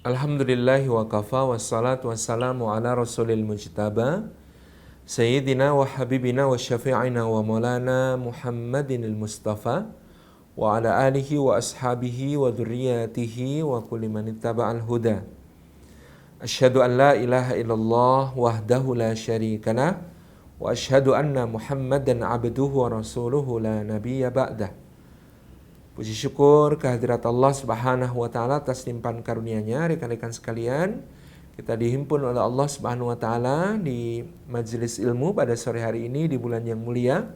Alhamdulillahi wa kafa wassalatu wassalamu ala rasulil mujtaba Sayyidina wa habibina wa syafi'ina wa maulana Muhammadin al-Mustafa wa ala alihi wa ashabihi wa dhurriyatihi wa kulli man ittaba'al huda. Asyhadu an la ilaha illallah wahdahu la syarikalah wa asyhadu anna Muhammadan abduhu wa rasuluhu la nabiyya ba'dah. Puji syukur kehadirat Allah Subhanahu wa taala atas limpahan karunia-Nya. Rekan-rekan sekalian, kita dihimpun oleh Allah Subhanahu wa taala di majelis ilmu pada sore hari ini di bulan yang mulia.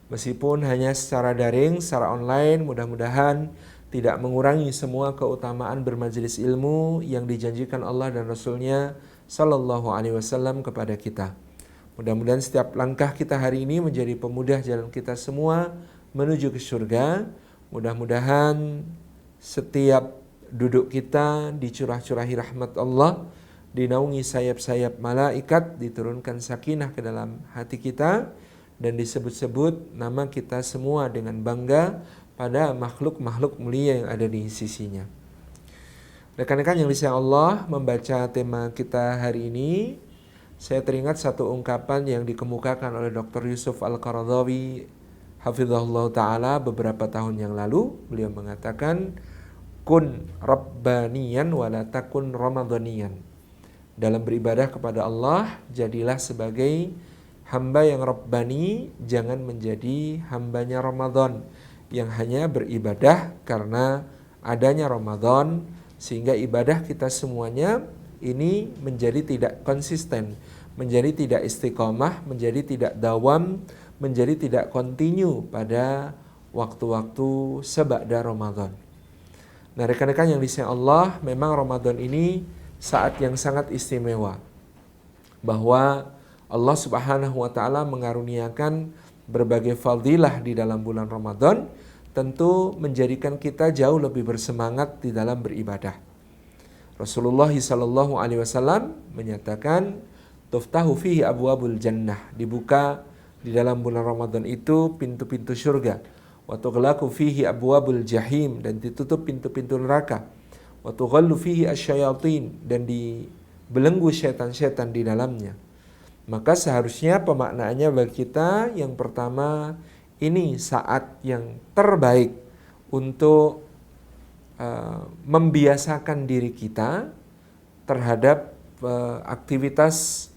Meskipun hanya secara daring, secara online, mudah-mudahan tidak mengurangi semua keutamaan bermajelis ilmu yang dijanjikan Allah dan Rasul-Nya sallallahu alaihi wasallam kepada kita. Mudah-mudahan setiap langkah kita hari ini menjadi pemudah jalan kita semua menuju ke surga. Mudah-mudahan setiap duduk kita dicurah-curahi rahmat Allah, dinaungi sayap-sayap malaikat, diturunkan sakinah ke dalam hati kita, dan disebut-sebut nama kita semua dengan bangga pada makhluk-makhluk mulia yang ada di sisinya. Rekan-rekan yang disayang Allah, membaca tema kita hari ini, saya teringat satu ungkapan yang dikemukakan oleh Dr. Yusuf Al-Qaradawi hafizahullah ta'ala beberapa tahun yang lalu. Beliau mengatakan, kun rabbaniyan wala takun ramadhaniyan. Dalam beribadah kepada Allah, jadilah sebagai hamba yang rabbani, jangan menjadi hambanya Ramadan yang hanya beribadah karena adanya Ramadan, sehingga ibadah kita semuanya ini menjadi tidak konsisten, menjadi tidak istiqomah, menjadi tidak dawam, menjadi tidak kontinu pada waktu-waktu seba'da Ramadan. Nah, rekan-rekan yang disayang Allah, memang Ramadan ini saat yang sangat istimewa, bahwa Allah Subhanahu wa taala mengaruniakan berbagai fadilah di dalam bulan Ramadan, tentu menjadikan kita jauh lebih bersemangat di dalam beribadah. Rasulullah sallallahu alaihi wasallam menyatakan, tuftahu fihi abwabul jannah, dibuka di dalam bulan Ramadan itu pintu-pintu surga. Wa tughlaqu fihi abwabul jahim, dan ditutup pintu-pintu neraka. Wa tughallu fihi asyayatin, dan dibelenggu setan-setan di dalamnya. Maka seharusnya pemaknaannya bagi kita, yang pertama, ini saat yang terbaik untuk membiasakan diri kita terhadap aktivitas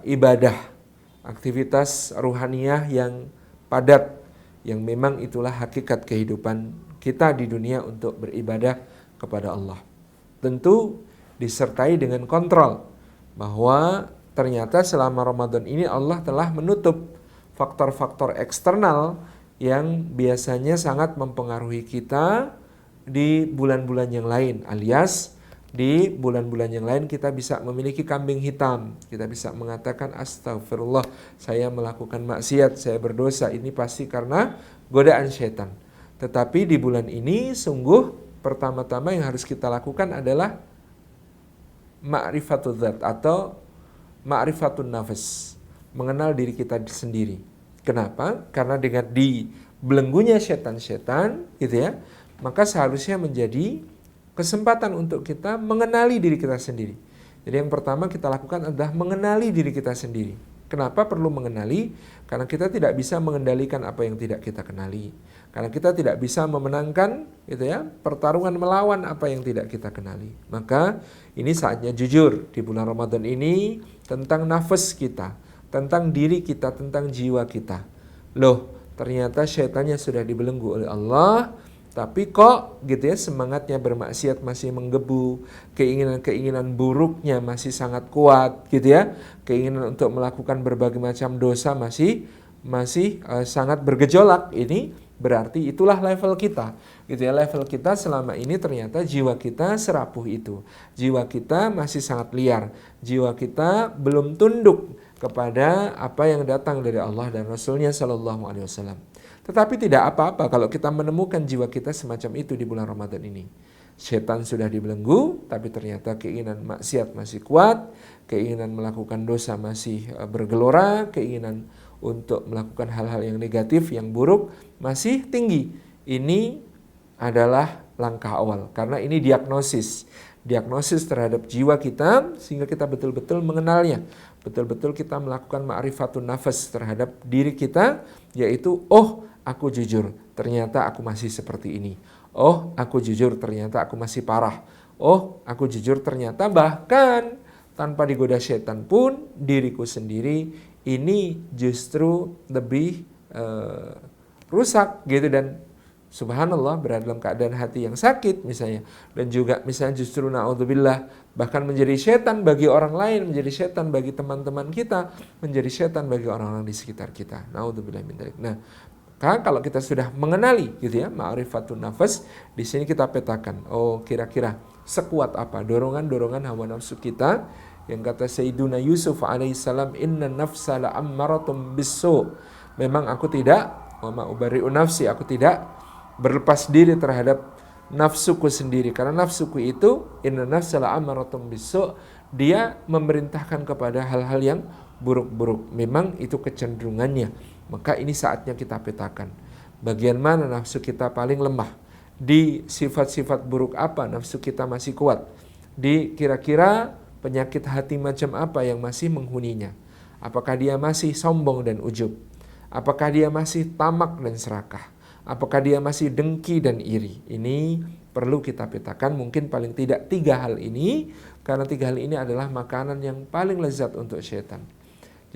ibadah, aktivitas ruhaniyah yang padat, yang memang itulah hakikat kehidupan kita di dunia untuk beribadah kepada Allah. Tentu disertai dengan kontrol, bahwa ternyata selama Ramadan ini Allah telah menutup faktor-faktor eksternal yang biasanya sangat mempengaruhi kita di bulan-bulan yang lain, alias di bulan-bulan yang lain kita bisa memiliki kambing hitam. Kita bisa mengatakan, astagfirullah, saya melakukan maksiat, saya berdosa, ini pasti karena godaan setan. Tetapi di bulan ini sungguh pertama-tama yang harus kita lakukan adalah ma'rifatul dzat atau ma'rifatun nafs, mengenal diri kita sendiri. Kenapa? Karena dengan dibelenggunya setan-setan gitu ya, maka seharusnya menjadi kesempatan untuk kita mengenali diri kita sendiri. Jadi yang pertama kita lakukan adalah mengenali diri kita sendiri. Kenapa perlu mengenali? Karena kita tidak bisa mengendalikan apa yang tidak kita kenali. Karena kita tidak bisa memenangkan gitu ya, pertarungan melawan apa yang tidak kita kenali. Maka ini saatnya jujur di bulan Ramadan ini tentang nafas kita, tentang diri kita, tentang jiwa kita. Loh, ternyata syaitannya sudah dibelenggu oleh Allah, tapi kok gitu ya semangatnya bermaksiat masih menggebu, keinginan-keinginan buruknya masih sangat kuat gitu ya, keinginan untuk melakukan berbagai macam dosa masih sangat bergejolak. Ini berarti itulah level kita gitu ya, level kita selama ini ternyata jiwa kita serapuh itu, jiwa kita masih sangat liar, jiwa kita belum tunduk kepada apa yang datang dari Allah dan Rasul-Nya sallallahu alaihi wasallam. Tetapi tidak apa-apa kalau kita menemukan jiwa kita semacam itu di bulan Ramadan ini. Setan sudah dibelenggu, tapi ternyata keinginan maksiat masih kuat, keinginan melakukan dosa masih bergelora, keinginan untuk melakukan hal-hal yang negatif, yang buruk masih tinggi. Ini adalah langkah awal, karena ini diagnosis. diagnosis terhadap jiwa kita sehingga kita betul-betul mengenalnya. Betul-betul kita melakukan ma'rifatun nafas terhadap diri kita, yaitu aku jujur, ternyata aku masih seperti ini. Aku jujur, ternyata aku masih parah. Aku jujur, ternyata bahkan tanpa digoda setan pun diriku sendiri ini justru lebih rusak gitu, dan subhanallah berada dalam keadaan hati yang sakit misalnya, dan juga misalnya justru na'udzubillah bahkan menjadi setan bagi orang lain, menjadi setan bagi teman-teman kita, menjadi setan bagi orang-orang di sekitar kita. Na'udzubillah min dzalik. Nah, kalau kita sudah mengenali gitu ya ma'rifatun nafas, di sini kita petakan kira-kira sekuat apa dorongan-dorongan hawa nafsu kita, yang kata Sayyiduna Yusuf alaihissalam, inna nafsa la'ammaratum bisu. Memang aku tidak wa ma ubari'u nafsi, aku tidak berlepas diri terhadap nafsuku sendiri, karena nafsuku itu inna nafsa la'ammaratum bisu, dia memerintahkan kepada hal-hal yang buruk-buruk. Memang itu kecenderungannya. Maka ini saatnya kita petakan bagian mana nafsu kita paling lemah, di sifat-sifat buruk apa nafsu kita masih kuat, di kira-kira penyakit hati macam apa yang masih menghuninya. Apakah dia masih sombong dan ujub? Apakah dia masih tamak dan serakah? Apakah dia masih dengki dan iri? Ini perlu kita petakan, mungkin paling tidak 3 hal ini, karena 3 hal ini adalah makanan yang paling lezat untuk syaitan.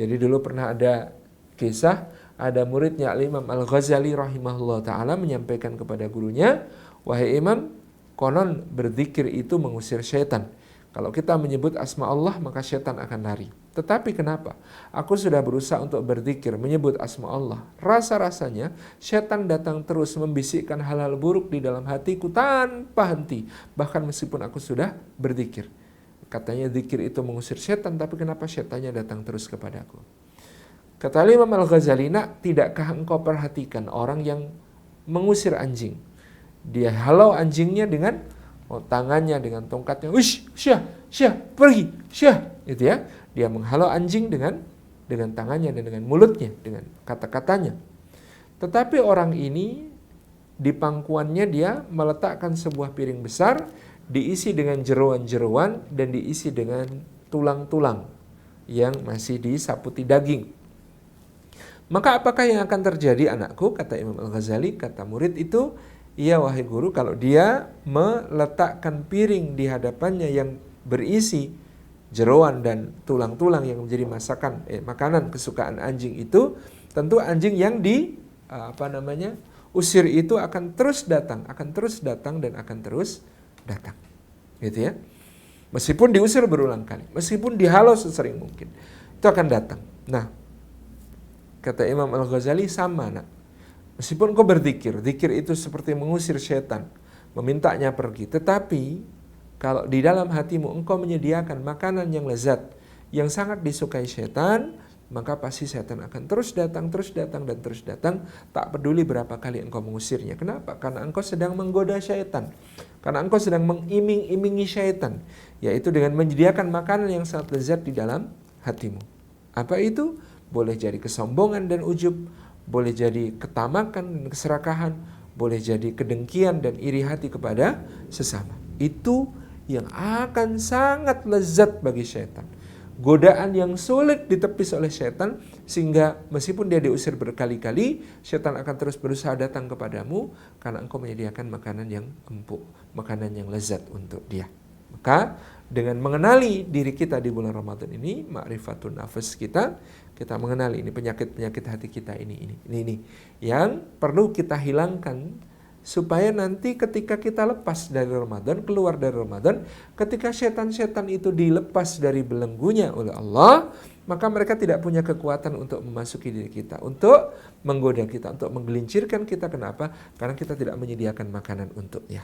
Jadi dulu pernah ada kisah, ada muridnya Al-Imam Al-Ghazali rahimahullah ta'ala menyampaikan kepada gurunya, wahai imam, konon berzikir itu mengusir syaitan. Kalau kita menyebut asma Allah maka syaitan akan lari. Tetapi kenapa? Aku sudah berusaha untuk berzikir, menyebut asma Allah. Rasa-rasanya syaitan datang terus membisikkan hal-hal buruk di dalam hatiku tanpa henti. Bahkan meskipun aku sudah berzikir. Katanya zikir itu mengusir syaitan, tapi kenapa syaitannya datang terus kepadaku? Kata Imam Al-Ghazali, nak, tidakkah engkau perhatikan orang yang mengusir anjing? Dia halau anjingnya dengan tangannya, dengan tongkatnya, syah, pergi, syah, itu ya. Dia menghalau anjing dengan tangannya dan dengan mulutnya, dengan kata-katanya. Tetapi orang ini di pangkuannya dia meletakkan sebuah piring besar, diisi dengan jeroan-jeroan dan diisi dengan tulang-tulang yang masih disaputi daging. Maka apakah yang akan terjadi anakku? Kata Imam Al-Ghazali, kata murid itu, iya wahai guru, kalau dia meletakkan piring di hadapannya yang berisi jeroan dan tulang-tulang yang menjadi makanan kesukaan anjing itu, tentu anjing yang usir itu akan terus datang dan akan terus datang. Gitu ya. Meskipun diusir berulang kali, meskipun dihalau sesering mungkin, itu akan datang. Nah, kata Imam Al-Ghazali, sama nak. Meskipun kau berzikir, zikir itu seperti mengusir syaitan, memintanya pergi. Tetapi kalau di dalam hatimu engkau menyediakan makanan yang lezat, yang sangat disukai syaitan, maka pasti syaitan akan terus datang, tak peduli berapa kali engkau mengusirnya. Kenapa? Karena engkau sedang menggoda syaitan. Karena engkau sedang mengiming-imingi syaitan, yaitu dengan menyediakan makanan yang sangat lezat di dalam hatimu. Apa itu? Boleh jadi kesombongan dan ujub, boleh jadi ketamakan dan keserakahan, boleh jadi kedengkian dan iri hati kepada sesama. Itu yang akan sangat lezat bagi syaitan. Godaan yang sulit ditepis oleh syaitan, sehingga meskipun dia diusir berkali-kali, syaitan akan terus berusaha datang kepadamu karena engkau menyediakan makanan yang empuk, makanan yang lezat untuk dia. Maka dengan mengenali diri kita di bulan Ramadan ini, ma'rifatun nafas kita mengenali ini penyakit-penyakit hati kita ini yang perlu kita hilangkan, supaya nanti ketika kita lepas dari Ramadan, keluar dari Ramadan, ketika setan-setan itu dilepas dari belenggunya oleh Allah, maka mereka tidak punya kekuatan untuk memasuki diri kita, untuk menggoda kita, untuk menggelincirkan kita. Kenapa? Karena kita tidak menyediakan makanan untuknya.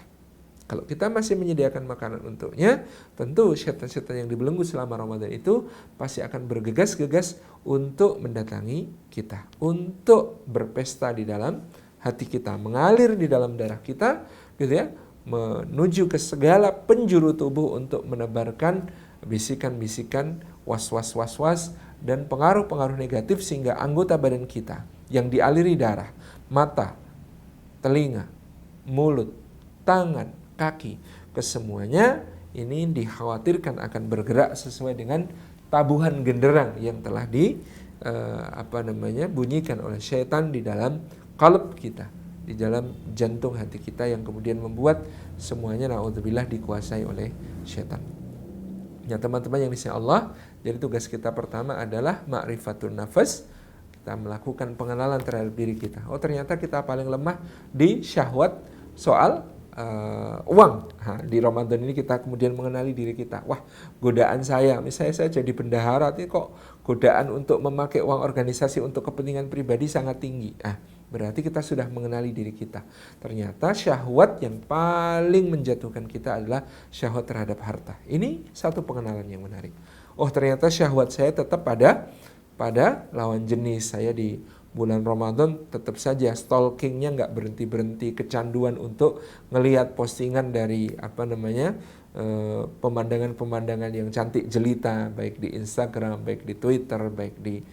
Kalau kita masih menyediakan makanan untuknya, tentu setan-setan yang dibelenggu selama Ramadan itu pasti akan bergegas-gegas untuk mendatangi kita, untuk berpesta di dalam hati kita, mengalir di dalam darah kita, gitu ya, menuju ke segala penjuru tubuh untuk menebarkan bisikan-bisikan, was-was dan pengaruh-pengaruh negatif, sehingga anggota badan kita yang dialiri darah, mata, telinga, mulut, tangan, kaki, kesemuanya ini dikhawatirkan akan bergerak sesuai dengan tabuhan genderang yang telah bunyikan oleh syaitan di dalam qalb kita, di dalam jantung hati kita, yang kemudian membuat semuanya naudzubillah dikuasai oleh syaitan. Ya teman-teman yang disayang Allah, jadi tugas kita pertama adalah ma'rifatun nafas. Kita melakukan pengenalan terhadap diri kita. Oh ternyata kita paling lemah di syahwat soal uang. Di Ramadan ini kita kemudian mengenali diri kita. Wah, godaan saya, misalnya saya jadi bendahara, ini kok godaan untuk memakai uang organisasi untuk kepentingan pribadi sangat tinggi. Berarti kita sudah mengenali diri kita. Ternyata syahwat yang paling menjatuhkan kita adalah syahwat terhadap harta. Ini satu pengenalan yang menarik. Oh ternyata syahwat saya tetap pada lawan jenis. Saya di bulan Ramadan tetap saja stalkingnya nggak berhenti-berhenti, kecanduan untuk ngelihat postingan dari pemandangan-pemandangan yang cantik jelita, baik di Instagram, baik di Twitter, baik di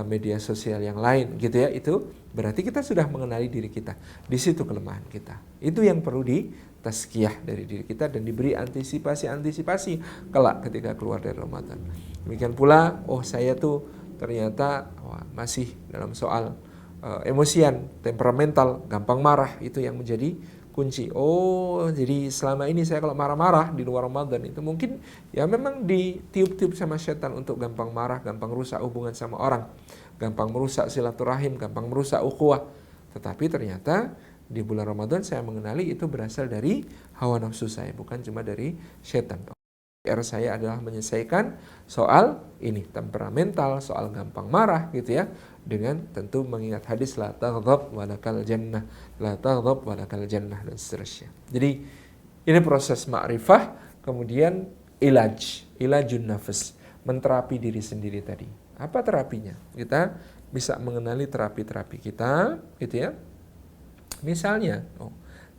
media sosial yang lain gitu ya. Itu berarti kita sudah mengenali diri kita. Di situ kelemahan kita. Itu yang perlu ditazkiyah dari diri kita dan diberi antisipasi kelak ketika keluar dari Ramadan. Demikian pula, oh saya tuh ternyata masih dalam soal emosian, temperamental, gampang marah, itu yang menjadi kunci. Oh, jadi selama ini saya kalau marah-marah di luar Ramadan itu mungkin ya memang ditiup-tiup sama setan untuk gampang marah, gampang rusak hubungan sama orang, gampang merusak silaturahim, gampang merusak ukhuwah. Tetapi ternyata di bulan Ramadan saya mengenali itu berasal dari hawa nafsu saya, bukan cuma dari setan. PR saya adalah menyelesaikan soal ini, temperamental, soal gampang marah gitu ya, dengan tentu mengingat hadis la taghdab walakal jannah, la taghdab walakal jannah, dan seterusnya. Jadi ini proses ma'rifah, kemudian ilajun nafas, menterapi diri sendiri tadi. Apa terapinya? Kita bisa mengenali terapi-terapi kita gitu ya. Misalnya,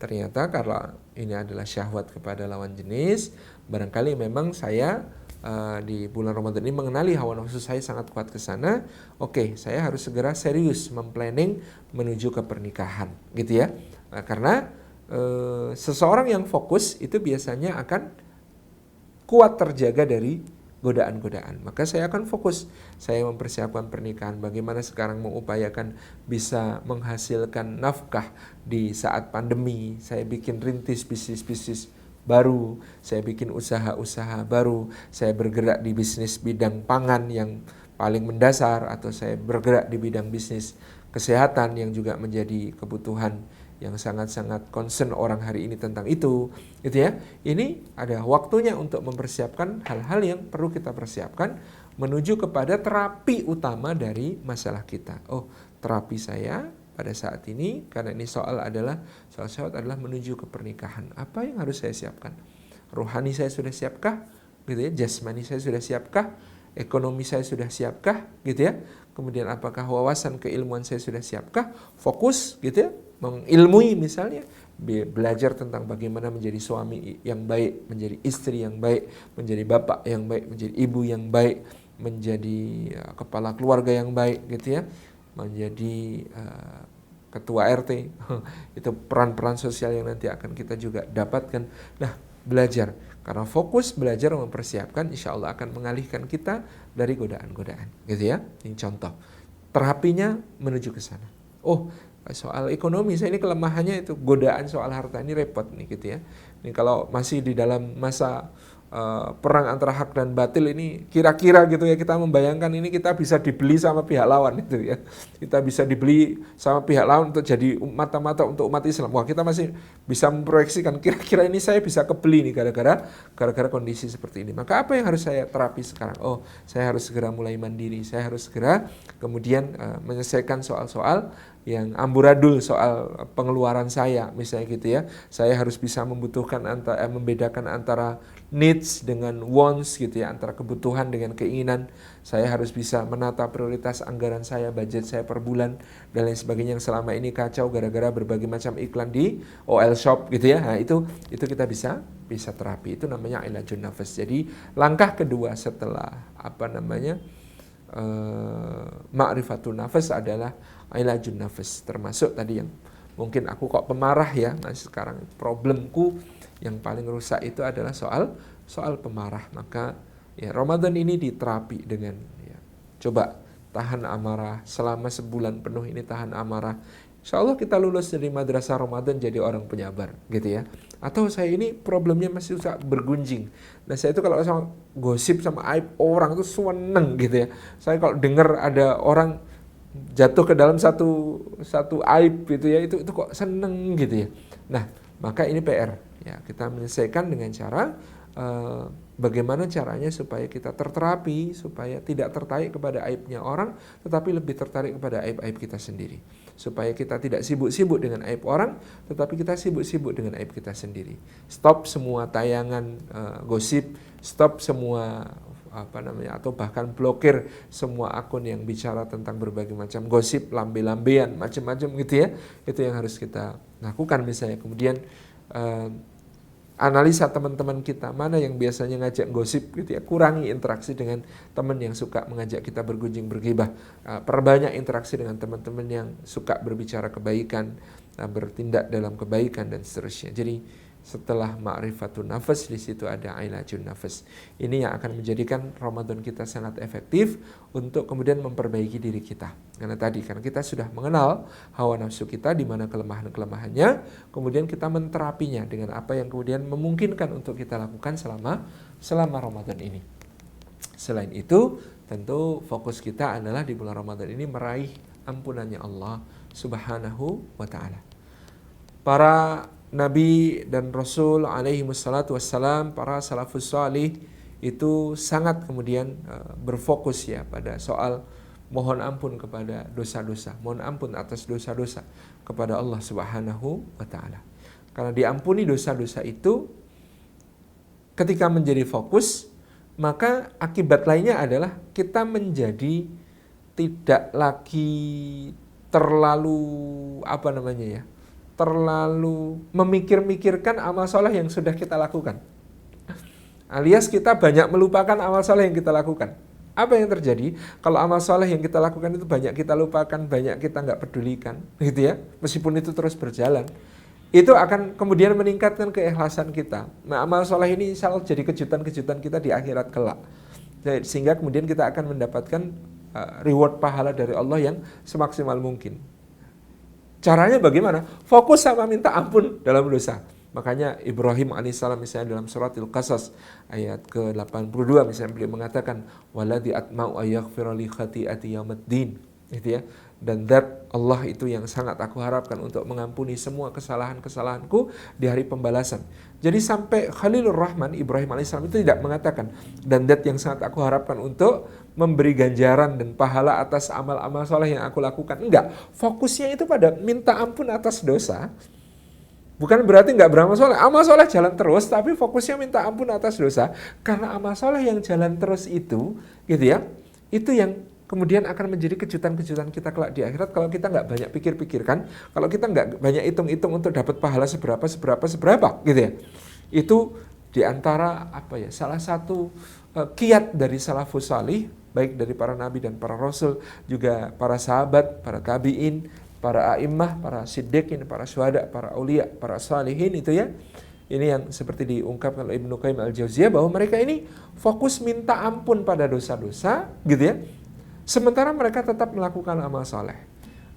ternyata karena ini adalah syahwat kepada lawan jenis, barangkali memang saya di bulan Ramadan ini mengenali hawa nafsu saya sangat kuat ke sana. Oke, saya harus segera serius memplanning menuju ke pernikahan, gitu ya. Karena seseorang yang fokus itu biasanya akan kuat terjaga dari godaan-godaan. Maka saya akan fokus. Saya mempersiapkan pernikahan. Bagaimana sekarang mengupayakan bisa menghasilkan nafkah di saat pandemi. Saya bikin rintis bisnis-bisnis baru. Saya bikin usaha-usaha baru. Saya bergerak di bisnis bidang pangan yang paling mendasar. Atau saya bergerak di bidang bisnis kesehatan yang juga menjadi kebutuhan yang sangat-sangat concern orang hari ini tentang itu ya. Ini ada waktunya untuk mempersiapkan hal-hal yang perlu kita persiapkan menuju kepada terapi utama dari masalah kita. Oh, terapi saya pada saat ini, karena ini soal syahwat adalah menuju ke pernikahan. Apa yang harus saya siapkan? Rohani saya sudah siapkah? Gitu ya. Jasmani saya sudah siapkah? Ekonomi saya sudah siapkah? Gitu ya. Kemudian apakah wawasan keilmuan saya sudah siapkah? Fokus gitu ya. Mengilmui misalnya, belajar tentang bagaimana menjadi suami yang baik, menjadi istri yang baik, menjadi bapak yang baik, menjadi ibu yang baik, menjadi kepala keluarga yang baik gitu ya, menjadi ketua RT. Itu peran-peran sosial yang nanti akan kita juga dapatkan. Nah, belajar, karena fokus belajar mempersiapkan, insya Allah akan mengalihkan kita dari godaan-godaan gitu ya. Ini contoh terapinya menuju ke sana. Oh, soal ekonomi saya ini kelemahannya itu godaan soal harta, ini repot nih gitu ya. Ini kalau masih di dalam masa perang antara hak dan batil ini, kira-kira gitu ya, kita membayangkan ini kita bisa dibeli sama pihak lawan itu ya. Kita bisa dibeli sama pihak lawan untuk jadi mata-mata untuk umat Islam. Wah, kita masih bisa memproyeksikan kira-kira ini saya bisa kebeli nih gara-gara kondisi seperti ini. Maka apa yang harus saya terapi sekarang? Oh, saya harus segera mulai mandiri. Saya harus segera kemudian menyelesaikan soal-soal yang amburadul soal pengeluaran saya misalnya gitu ya. Saya harus bisa membedakan antara needs dengan wants gitu ya, antara kebutuhan dengan keinginan. Saya harus bisa menata prioritas anggaran saya, budget saya per bulan dan lain sebagainya yang selama ini kacau gara-gara berbagai macam iklan di OL Shop gitu ya. Nah, itu kita bisa terapi. Itu namanya ilajun nafas. Jadi langkah kedua setelah ma'rifatun nafas adalah ilajun nafas, termasuk tadi yang mungkin aku kok pemarah ya. Nah, sekarang problemku Yang paling rusak itu adalah soal pemarah. Maka ya Ramadan ini diterapi dengan ya, coba tahan amarah selama sebulan penuh ini, tahan amarah. Insya Allah kita lulus dari madrasah Ramadan jadi orang penyabar gitu ya. Atau saya ini problemnya masih susah bergunjing. Nah saya itu kalau sama gosip sama aib orang itu seneng gitu ya. Saya kalau dengar ada orang jatuh ke dalam satu aib gitu ya, itu kok seneng gitu ya. Nah maka ini PR ya, kita menyelesaikan dengan cara bagaimana caranya supaya kita terterapi, supaya tidak tertarik kepada aibnya orang, tetapi lebih tertarik kepada aib-aib kita sendiri. Supaya kita tidak sibuk-sibuk dengan aib orang, tetapi kita sibuk-sibuk dengan aib kita sendiri. Stop semua tayangan gosip, stop semua atau bahkan blokir semua akun yang bicara tentang berbagai macam gosip, lambe-lambean, macam-macam gitu ya. Itu yang harus kita lakukan misalnya. Kemudian analisa teman-teman kita, mana yang biasanya ngajak gosip gitu ya, kurangi interaksi dengan teman yang suka mengajak kita bergunjing bergibah, perbanyak interaksi dengan teman-teman yang suka berbicara kebaikan, bertindak dalam kebaikan dan seterusnya. Jadi setelah ma'rifatun nafas, di situ ada ilajun nafas. Ini yang akan menjadikan Ramadan kita sangat efektif untuk kemudian memperbaiki diri kita. Karena kita sudah mengenal hawa nafsu kita, di mana kelemahan-kelemahannya, kemudian kita menterapinya dengan apa yang kemudian memungkinkan untuk kita lakukan selama Ramadan ini. Selain itu, tentu fokus kita adalah di bulan Ramadan ini meraih ampunannya Allah Subhanahu wa ta'ala. Para Nabi dan Rasul alaihi wassalatu wassalam, para salafus salih itu sangat kemudian berfokus ya pada soal mohon ampun kepada dosa-dosa, mohon ampun atas dosa-dosa kepada Allah Subhanahu wa ta'ala. Karena diampuni dosa-dosa itu ketika menjadi fokus, maka akibat lainnya adalah kita menjadi tidak lagi terlalu terlalu memikir-mikirkan amal soleh yang sudah kita lakukan. Alias kita banyak melupakan amal soleh yang kita lakukan. Apa yang terjadi? Kalau amal soleh yang kita lakukan itu banyak kita lupakan, banyak kita nggak pedulikan, gitu ya. Meskipun itu terus berjalan, itu akan kemudian meningkatkan keikhlasan kita. Nah, amal soleh ini insya Allah jadi kejutan-kejutan kita di akhirat kelak. Sehingga kemudian kita akan mendapatkan reward pahala dari Allah yang semaksimal mungkin. Caranya bagaimana? Fokus sama minta ampun dalam dosa. Makanya Ibrahim alaihissalam misalnya dalam surat Al-Qasas ayat ke-82 misalnya beliau mengatakan waladhi atma'u ayaghfira li khati'ati yaumiddin, gitu ya. Dan zat Allah itu yang sangat aku harapkan untuk mengampuni semua kesalahan-kesalahanku di hari pembalasan. Jadi sampai Khalilur Rahman Ibrahim alaihissalam itu tidak mengatakan dan zat yang sangat aku harapkan untuk memberi ganjaran dan pahala atas amal-amal soleh yang aku lakukan. Enggak, fokusnya itu pada minta ampun atas dosa. Bukan berarti enggak beramal soleh. Amal soleh jalan terus, tapi fokusnya minta ampun atas dosa. Karena amal soleh yang jalan terus itu, gitu ya, itu yang kemudian akan menjadi kejutan-kejutan kita kelak di akhirat kalau kita nggak banyak pikir-pikirkan, kalau kita nggak banyak hitung-hitung untuk dapat pahala seberapa, gitu ya. Itu diantara salah satu kiat dari salafus salih, baik dari para nabi dan para rasul, juga para sahabat, para tabi'in, para a'immah, para siddiqin, para syuhada, para aulia, para salihin itu ya. Ini yang seperti diungkapkan oleh Ibnu Qayyim al-Jauziyah bahwa mereka ini fokus minta ampun pada dosa-dosa, gitu ya. Sementara mereka tetap melakukan amal soleh.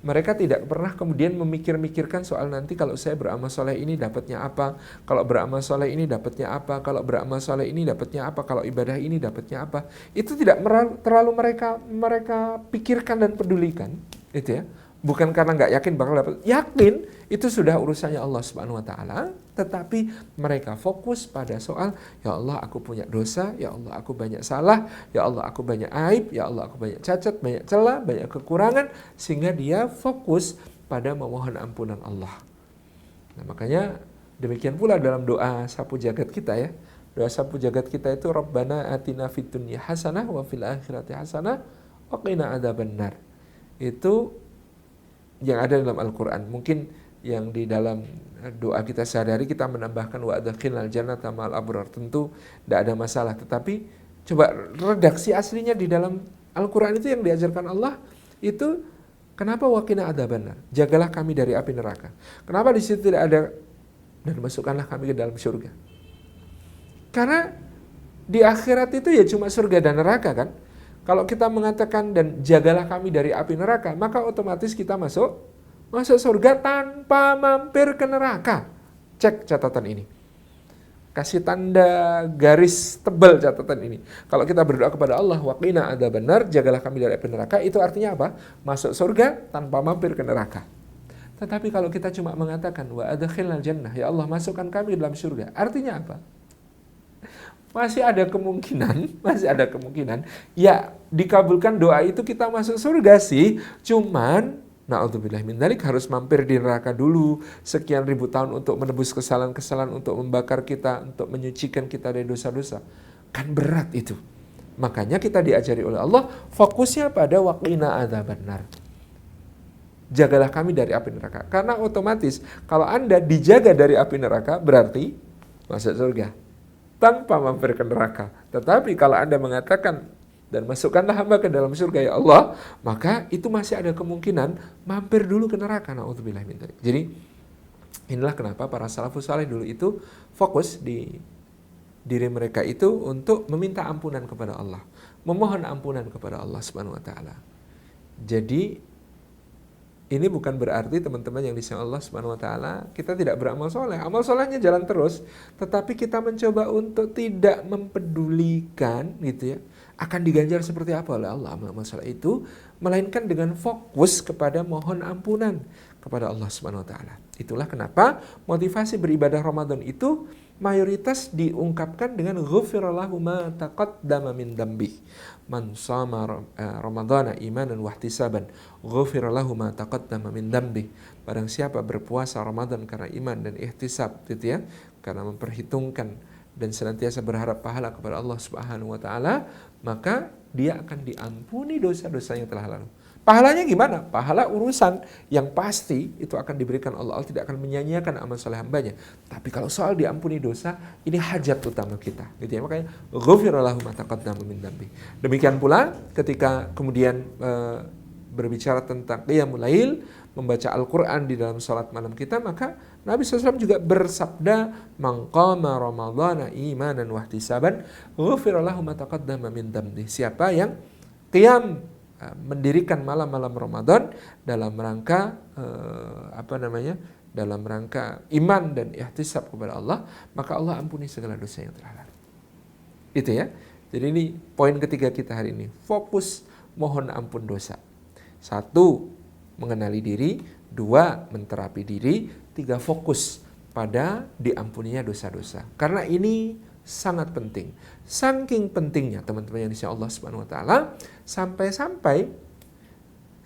Mereka tidak pernah kemudian memikir-mikirkan soal nanti kalau saya beramal soleh ini dapatnya apa, kalau beramal soleh ini dapatnya apa, kalau beramal soleh ini dapatnya apa, kalau ibadah ini dapatnya apa. Itu tidak terlalu mereka pikirkan dan pedulikan, itu ya. Bukan karena nggak yakin bakal dapat, yakin itu sudah urusannya Allah Subhanahu Wa Taala. Tetapi mereka fokus pada soal, ya Allah aku punya dosa, ya Allah aku banyak salah, ya Allah aku banyak aib, ya Allah aku banyak cacat, banyak celah, banyak kekurangan, sehingga dia fokus pada memohon ampunan Allah. Nah, makanya demikian pula dalam doa sapu jagat kita ya. Doa sapu jagat kita itu Rabbana atina fid dunya hasanah wa fil akhirati hasanah wa qina adzabannar. Itu yang ada dalam Al-Quran. Mungkin yang di dalam doa kita sehari-hari kita menambahkan wa adkhilnal jannata ma'al abrar, tentu tidak ada masalah. Tetapi coba redaksi aslinya di dalam Al-Quran itu yang diajarkan Allah itu kenapa wa qina adzabannar, jagalah kami dari api neraka. Kenapa di situ tidak ada dan masukkanlah kami ke dalam surga. Karena di akhirat itu ya cuma surga dan neraka kan. Kalau kita mengatakan dan jagalah kami dari api neraka, maka otomatis kita masuk surga tanpa mampir ke neraka. Cek catatan ini. Kasih tanda garis tebal catatan ini. Kalau kita berdoa kepada Allah, waqina adzabannar, jagalah kami dari api neraka, itu artinya apa? Masuk surga tanpa mampir ke neraka. Tetapi kalau kita cuma mengatakan wa adkhilnal jannah, ya Allah masukkan kami dalam surga, artinya apa? Masih ada kemungkinan, ya dikabulkan doa itu kita masuk surga sih, cuman na'udzubillah min dzalik harus mampir di neraka dulu sekian ribu tahun untuk menebus kesalahan-kesalahan, untuk membakar kita, untuk menyucikan kita dari dosa-dosa. Kan berat itu. Makanya kita diajari oleh Allah fokusnya pada waqina adzabannar. Jagalah kami dari api neraka. Karena otomatis kalau Anda dijaga dari api neraka berarti masuk surga tanpa mampir ke neraka. Tetapi kalau Anda mengatakan dan masukkanlah hamba ke dalam surga ya Allah, maka itu masih ada kemungkinan mampir dulu ke neraka. Na'udzubillah min dzalik. Jadi inilah kenapa para salafus saleh dulu itu fokus di diri mereka itu untuk meminta ampunan kepada Allah, memohon ampunan kepada Allah Subhanahu wa taala. Jadi ini bukan berarti teman-teman yang disayang Allah Subhanahu wa taala kita tidak beramal soleh. Amal solehnya jalan terus, tetapi kita mencoba untuk tidak mempedulikan gitu ya, akan diganjar seperti apa oleh Allah amal soleh itu, melainkan dengan fokus kepada mohon ampunan kepada Allah Subhanahu wa taala. Itulah kenapa motivasi beribadah Ramadan itu mayoritas diungkapkan dengan ghufira lahu ma taqaddama min dzambi. Man shama ramadhana imanan wa ihtisaban ghufira lahu ma taqaddama min dzambi. Barang siapa berpuasa Ramadan karena iman dan ihtisab gitu ya, karena memperhitungkan dan senantiasa berharap pahala kepada Allah Subhanahu wa taala, maka dia akan diampuni dosa-dosanya yang telah lalu. Pahalanya gimana? Pahala urusan yang pasti itu akan diberikan Allah. Allah tidak akan menyanyiakan amal soleh hambanya. Tapi kalau soal diampuni dosa, ini hajat utama kita. Gitu ya. Makanya ghufira lahu ma taqaddama min dzambi. Demikian pula ketika kemudian berbicara tentang qiyamul lail, membaca Al-Quran di dalam salat malam kita, maka Nabi SAW juga bersabda, man qama ramadhana imanan wa ihtisaban ghufira lahu ma taqaddama min dzambi. Siapa yang qiyam mendirikan malam-malam Ramadan dalam rangka dalam rangka iman dan ihtisab kepada Allah, maka Allah ampuni segala dosa yang telah lalu. Itu ya. Jadi ini poin ketiga kita hari ini. Fokus mohon ampun dosa. 1, mengenali diri. 2, menterapi diri. 3, fokus pada diampuninya dosa-dosa. Karena ini sangat penting. Saking pentingnya teman-teman yang disayang Allah Subhanahu wa taala, sampai-sampai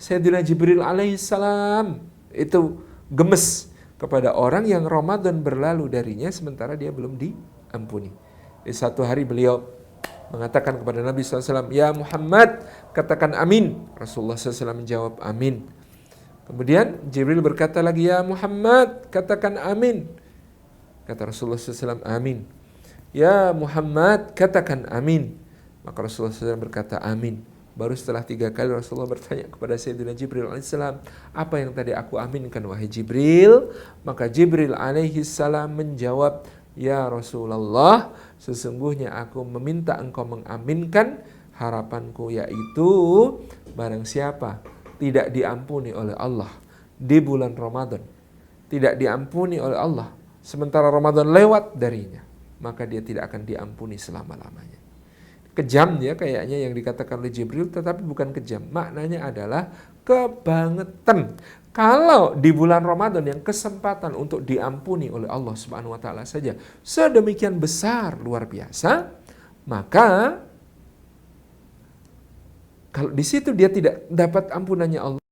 Sayyidina Jibril alaihissalam itu gemes kepada orang yang Ramadan berlalu darinya sementara dia belum diampuni. Di satu hari beliau mengatakan kepada Nabi SAW, "Ya Muhammad, katakan amin." Rasulullah SAW menjawab, "Amin." Kemudian Jibril berkata lagi, "Ya Muhammad, katakan amin." Kata Rasulullah SAW, "Amin." "Ya Muhammad, katakan amin." Maka Rasulullah SAW berkata amin. Baru setelah 3 kali Rasulullah bertanya kepada Sayyidina Jibril alaihissalam, "Apa yang tadi aku aminkan wahai Jibril?" Maka Jibril alaihissalam menjawab, "Ya Rasulullah, sesungguhnya aku meminta engkau mengaminkan harapanku, yaitu barang siapa tidak diampuni oleh Allah di bulan Ramadan, tidak diampuni oleh Allah sementara Ramadan lewat darinya, maka dia tidak akan diampuni selama-lamanya." Kejam ya kayaknya yang dikatakan oleh Jibril, tetapi bukan kejam. Maknanya adalah kebangetan. Kalau di bulan Ramadan yang kesempatan untuk diampuni oleh Allah Subhanahu wa taala saja sedemikian besar, luar biasa, maka kalau di situ dia tidak dapat ampunannya Allah,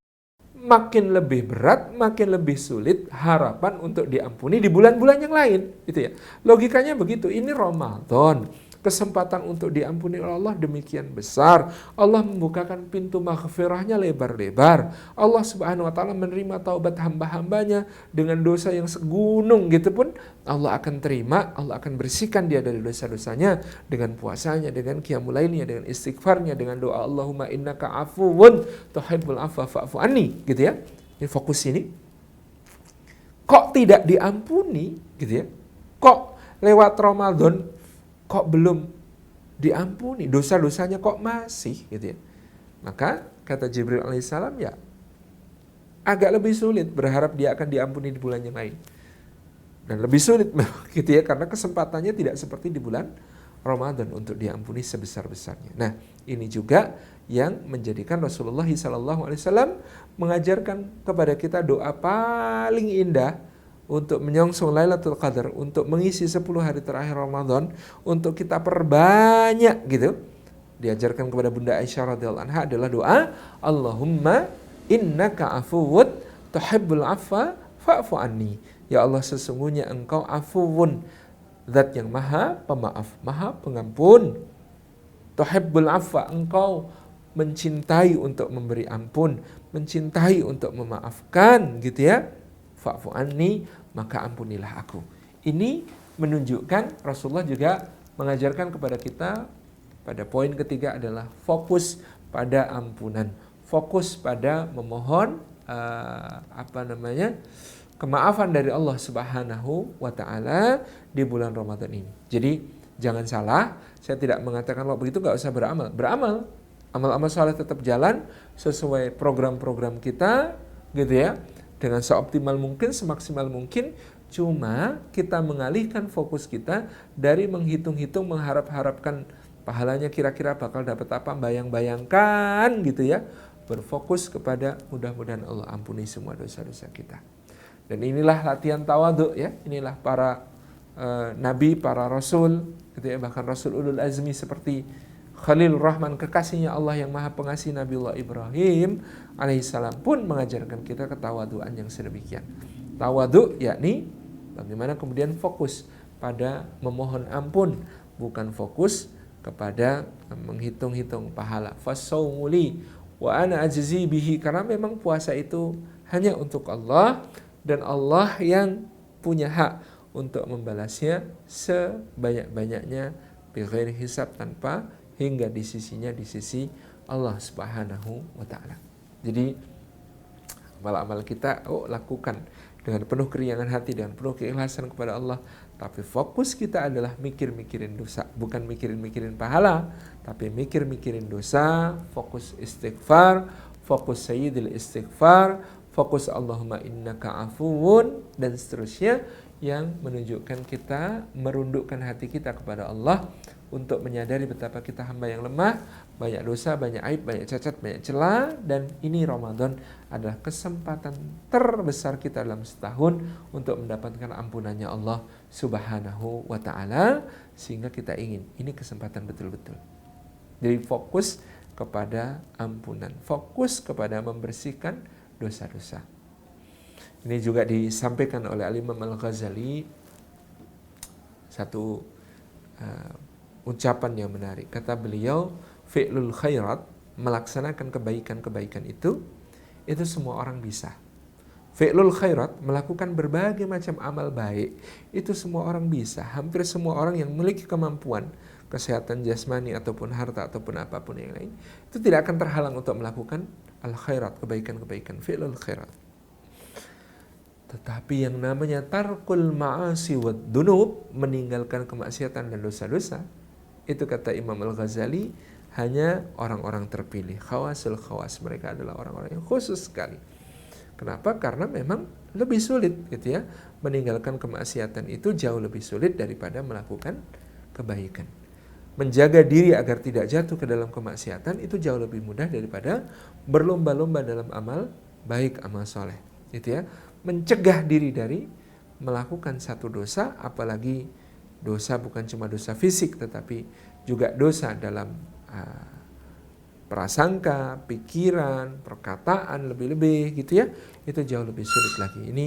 makin lebih berat, makin lebih sulit harapan untuk diampuni di bulan-bulan yang lain, gitu ya. Logikanya begitu. Ini Ramadan, kesempatan untuk diampuni oleh Allah demikian besar. Allah membukakan pintu maghfirahnya lebar-lebar. Allah Subhanahu wa taala menerima taubat hamba-hambanya dengan dosa yang segunung gitu pun Allah akan terima, Allah akan bersihkan dia dari dosa-dosanya dengan puasanya, dengan qiyamul lailnya, dengan istighfarnya, dengan doa Allahumma innaka afuwun tuhibbul afwa fa'fu anni, gitu ya. Ini fokus ini. kok tidak diampuni gitu ya. Kok lewat Ramadan kok belum diampuni, dosa-dosanya kok masih gitu ya. Maka kata Jibril alaihissalam, ya agak lebih sulit berharap dia akan diampuni di bulan yang lain. Dan lebih sulit memang gitu ya, karena kesempatannya tidak seperti di bulan Ramadan untuk diampuni sebesar-besarnya. Nah, ini juga yang menjadikan Rasulullah SAW mengajarkan kepada kita doa paling indah untuk menyongsong Lailatul Qadar, untuk mengisi 10 hari terakhir Ramadan, untuk kita perbanyak gitu. Diajarkan kepada Bunda Aisyah radhiyallahu anha adalah doa, Allahumma innaka afuwun tuhibbul afwa fa'fu anni. Ya Allah, sesungguhnya Engkau afuwun, zat yang maha pemaaf, maha pengampun. Tuhibbul afwa, Engkau mencintai untuk memberi ampun, mencintai untuk memaafkan gitu ya. Fa'fu anni, maka ampunilah aku. Ini menunjukkan Rasulullah juga mengajarkan kepada kita pada poin ketiga adalah fokus pada ampunan, fokus pada memohon kemaafan dari Allah Subhanahu wa taala di bulan Ramadan ini. Jadi jangan salah, saya tidak mengatakan kalau begitu nggak usah beramal. Beramal, amal-amal saleh tetap jalan sesuai program-program kita gitu ya, dengan seoptimal mungkin, semaksimal mungkin. Cuma kita mengalihkan fokus kita dari menghitung-hitung, mengharap-harapkan pahalanya kira-kira bakal dapat apa, bayang-bayangkan gitu ya. Berfokus kepada mudah-mudahan Allah ampuni semua dosa-dosa kita. Dan inilah latihan tawadhu ya. Inilah para nabi, para rasul gitu ya, bahkan rasul ulul azmi seperti Khalilur Rahman, kekasihnya Allah yang maha pengasih, Nabiullah Ibrahim alaihissalam pun mengajarkan kita ketawaduan yang sedemikian. Tawadhu yakni bagaimana kemudian fokus pada memohon ampun, bukan fokus kepada menghitung-hitung pahala. Fasawmuli wa ana ajzi bihi, karena memang puasa itu hanya untuk Allah dan Allah yang punya hak untuk membalasnya sebanyak-banyaknya bighairi hisab, tanpa hingga di sisinya, di sisi Allah Subhanahu wa taala. Jadi amal-amal kita lakukan dengan penuh keriangan hati, dengan penuh keikhlasan kepada Allah. Tapi fokus kita adalah mikir-mikirin dosa, bukan mikirin-mikirin pahala, tapi mikir-mikirin dosa. Fokus istighfar, fokus sayyidil istighfar, fokus Allahumma innaka afuwun, dan seterusnya, yang menunjukkan kita merundukkan hati kita kepada Allah untuk menyadari betapa kita hamba yang lemah, banyak dosa, banyak aib, banyak cacat, banyak celah. Dan ini Ramadan adalah kesempatan terbesar kita dalam setahun untuk mendapatkan ampunannya Allah Subhanahu wa ta'ala. Sehingga kita ingin, ini kesempatan betul-betul. Jadi fokus kepada ampunan, fokus kepada membersihkan dosa-dosa. Ini juga disampaikan oleh Al-Imam Al-Ghazali, satu ucapan yang menarik. Kata beliau, fi'lul khairat, melaksanakan kebaikan-kebaikan itu semua orang bisa. Fi'lul khairat, melakukan berbagai macam amal baik, itu semua orang bisa. Hampir semua orang yang memiliki kemampuan, kesehatan jasmani ataupun harta ataupun apapun yang lain, itu tidak akan terhalang untuk melakukan al-khairat, kebaikan-kebaikan, fi'lul khairat. Tetapi yang namanya tarkul ma'asi wad dunub, meninggalkan kemaksiatan dan dosa-dosa, itu kata Imam Al-Ghazali hanya orang-orang terpilih, khawasul khawas, mereka adalah orang-orang yang khusus sekali. Kenapa? Karena memang lebih sulit gitu ya, meninggalkan kemaksiatan itu jauh lebih sulit daripada melakukan kebaikan. Menjaga diri agar tidak jatuh ke dalam kemaksiatan itu jauh lebih mudah daripada berlomba-lomba dalam amal baik, amal soleh gitu ya. Mencegah diri dari melakukan satu dosa, apalagi dosa bukan cuma dosa fisik tetapi juga dosa dalam prasangka, pikiran, perkataan lebih-lebih gitu ya, itu jauh lebih sulit lagi. Ini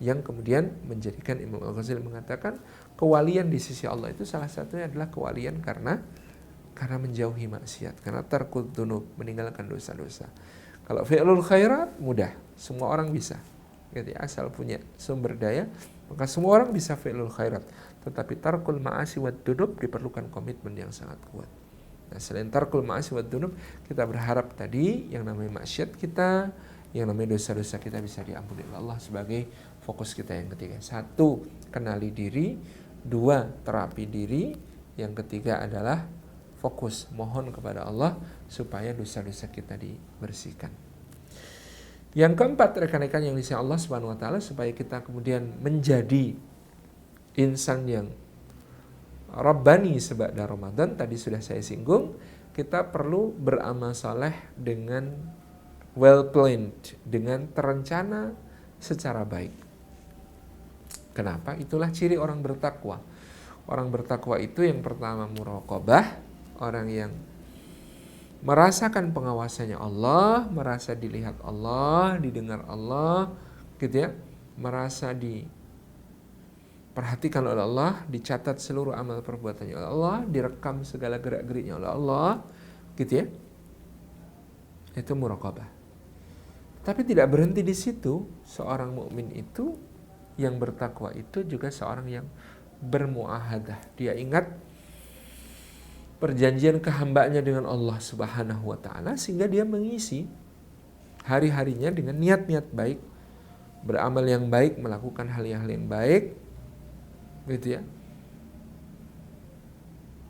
yang kemudian menjadikan Imam Al-Ghazali mengatakan kewalian di sisi Allah itu salah satunya adalah kewalian karena menjauhi maksiat, karena tarkul dzunub, meninggalkan dosa-dosa. Kalau fi'lul khairat mudah, semua orang bisa. Gitu ya, asal punya sumber daya, maka semua orang bisa fi'lul khairat. Tetapi tarkul ma'asi wad dzunub diperlukan komitmen yang sangat kuat. Nah, selain tarkul ma'asi wad dzunub, kita berharap tadi yang namanya maksiat kita, yang namanya dosa-dosa kita bisa diampuni oleh Allah sebagai fokus kita yang ketiga. 1, kenali diri. 2, terapi diri. Yang ketiga adalah fokus mohon kepada Allah supaya dosa-dosa kita dibersihkan. Yang keempat, rekan-rekan yang disayang Allah Subhanahu wa taala, supaya kita kemudian menjadi insan yang Rabbani sebada Ramadan, tadi sudah saya singgung, kita perlu beramal saleh dengan well planned, dengan terencana secara baik. Kenapa? Itulah ciri orang bertakwa. Orang bertakwa itu yang pertama muraqabah, orang yang merasakan pengawasannya Allah, merasa dilihat Allah, didengar Allah, gitu ya, merasa diperhatikan oleh Allah, dicatat seluruh amal perbuatannya oleh Allah, direkam segala gerak-geriknya oleh Allah, gitu ya. Itu muraqabah. Tapi tidak berhenti di situ. Seorang mukmin itu yang bertakwa itu juga seorang yang bermuahadah. Dia ingat perjanjian kehambanya dengan Allah Subhanahu wa taala, sehingga dia mengisi hari-harinya dengan niat-niat baik, beramal yang baik, melakukan hal-hal yang baik, gitu ya.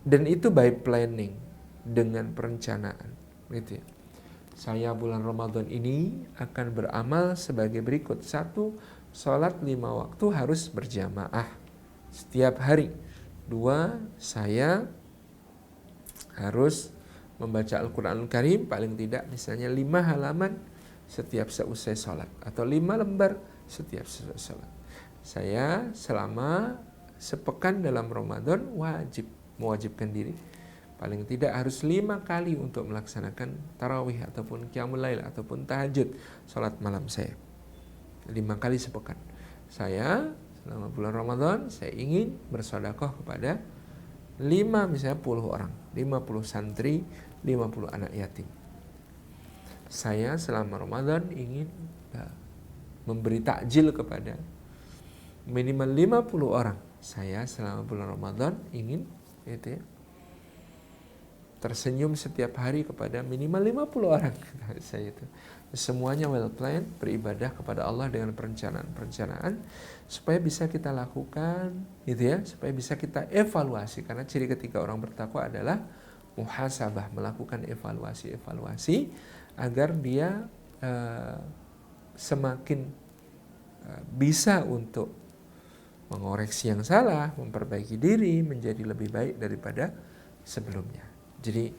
Dan itu by planning, dengan perencanaan, gitu ya. Saya bulan Ramadan ini akan beramal sebagai berikut. 1, sholat 5 waktu harus berjamaah setiap hari. 2, saya harus membaca Al-Quranul Karim paling tidak misalnya 5 halaman setiap seusai sholat, atau 5 lembar setiap seusai sholat. Saya selama sepekan dalam Ramadan mewajibkan diri paling tidak harus 5 kali untuk melaksanakan tarawih ataupun qiyamul lail ataupun tahajud, sholat malam saya 5 kali sepekan. Saya selama bulan Ramadan saya ingin bersedekah kepada 5 misalnya 10 orang, 50 santri, 50 anak yatim. Saya selama Ramadan ingin memberi takjil kepada minimal 50 orang. Saya selama bulan Ramadan ingin tersenyum setiap hari kepada minimal 50 orang. Saya itu semuanya well planned, beribadah kepada Allah dengan perencanaan supaya bisa kita lakukan, gitu ya, supaya bisa kita evaluasi. Karena ciri ketiga orang bertakwa adalah muhasabah, melakukan evaluasi agar dia semakin bisa untuk mengoreksi yang salah, memperbaiki diri, menjadi lebih baik daripada sebelumnya. Jadi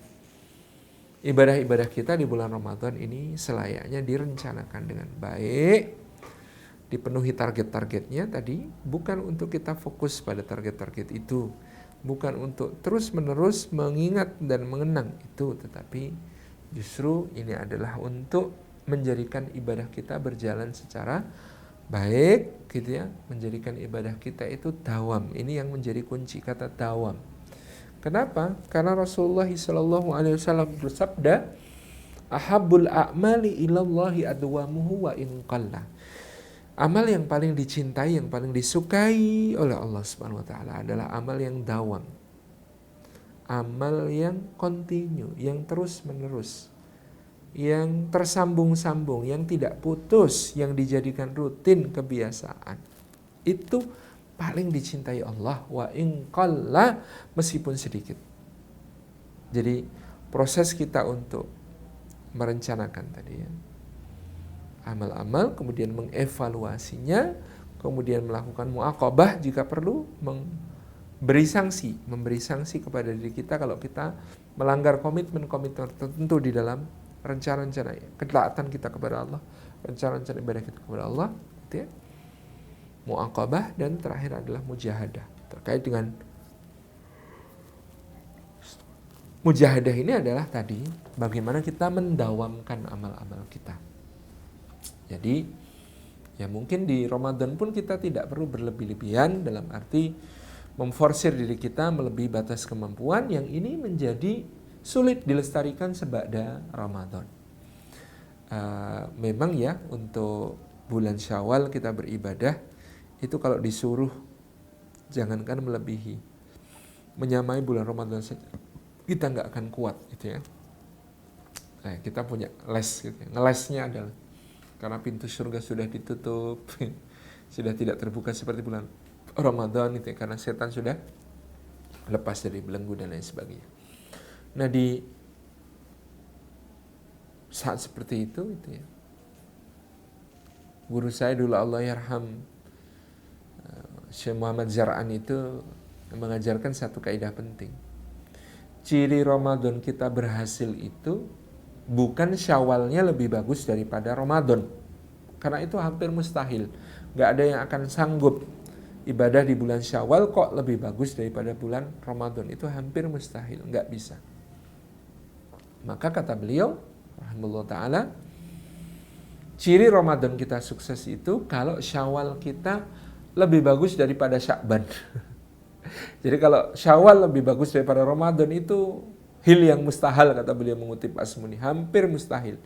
ibadah-ibadah kita di bulan Ramadan ini selayaknya direncanakan dengan baik, dipenuhi target-targetnya tadi, bukan untuk kita fokus pada target-target itu, bukan untuk terus-menerus mengingat dan mengenang itu, tetapi justru ini adalah untuk menjadikan ibadah kita berjalan secara baik, gitu ya, menjadikan ibadah kita itu dawam. Ini yang menjadi kunci kata dawam. Kenapa? Karena Rasulullah SAW bersabda, ahabbul a'mali ilallahi adwamuhu wa in qalla. Amal yang paling dicintai, yang paling disukai oleh Allah Subhanahu wa taala adalah amal yang dawam. Amal yang continue, yang terus-menerus, yang tersambung-sambung, yang tidak putus, yang dijadikan rutin kebiasaan. Itu paling dicintai Allah, wa in qalla, meskipun sedikit. Jadi proses kita untuk merencanakan tadi ya, amal-amal, kemudian mengevaluasinya, kemudian melakukan muaqabah jika perlu, memberi sanksi kepada diri kita kalau kita melanggar komitmen tertentu di dalam rencana-rencana ketaatan kita kepada Allah, rencana-rencana ibadah kita kepada Allah, gitu ya. Muaqabah, dan terakhir adalah mujahadah. Terkait dengan mujahadah ini adalah tadi bagaimana kita mendawamkan amal-amal kita. Jadi ya mungkin di Ramadan pun kita tidak perlu berlebih-lebihan dalam arti memforsir diri kita melebihi batas kemampuan yang ini menjadi sulit dilestarikan sebada Ramadan. Memang ya untuk bulan Syawal kita beribadah itu kalau disuruh jangankan melebihi, menyamai bulan Ramadan saja kita nggak akan kuat, gitu ya. Kita punya les, gitu ya. Ngelesnya adalah karena pintu surga sudah ditutup, sudah tidak terbuka seperti bulan Ramadan itu ya, karena setan sudah lepas dari belenggu dan lain sebagainya. Nah, di saat seperti itu ya, guru saya dulu Allah yarham, Syekh Muhammad Zar'an itu mengajarkan satu kaidah penting. Ciri Ramadan kita berhasil itu bukan Syawalnya lebih bagus daripada Ramadan, karena itu hampir mustahil. Gak ada yang akan sanggup ibadah di bulan Syawal kok lebih bagus daripada bulan Ramadan, itu hampir mustahil, gak bisa. Maka kata beliau rahimahullah ta'ala, ciri Ramadan kita sukses itu kalau Syawal kita lebih bagus daripada Sya'ban. Jadi kalau Syawal lebih bagus daripada Ramadan itu hil yang mustahil, kata beliau mengutip Asmuni, hampir mustahil.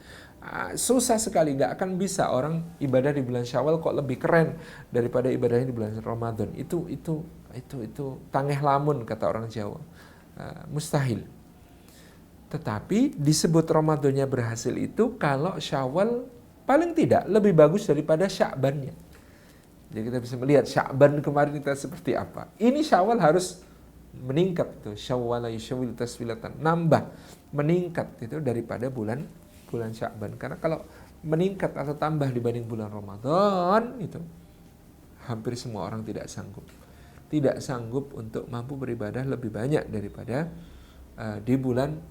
Susah sekali, gak akan bisa orang ibadah di bulan Syawal kok lebih keren daripada ibadahnya di bulan Ramadan. Itu tangeh lamun, kata orang Jawa. Mustahil. Tetapi disebut Ramadannya berhasil itu kalau Syawal paling tidak lebih bagus daripada Sya'bannya. Jadi kita bisa melihat Sya'ban kemarin kita seperti apa. Ini Syawal harus meningkat tuh, Syawal yusyawil taswilatan, nambah, meningkat itu daripada bulan Sya'ban. Karena kalau meningkat atau tambah dibanding bulan Ramadan itu hampir semua orang tidak sanggup untuk mampu beribadah lebih banyak daripada di bulan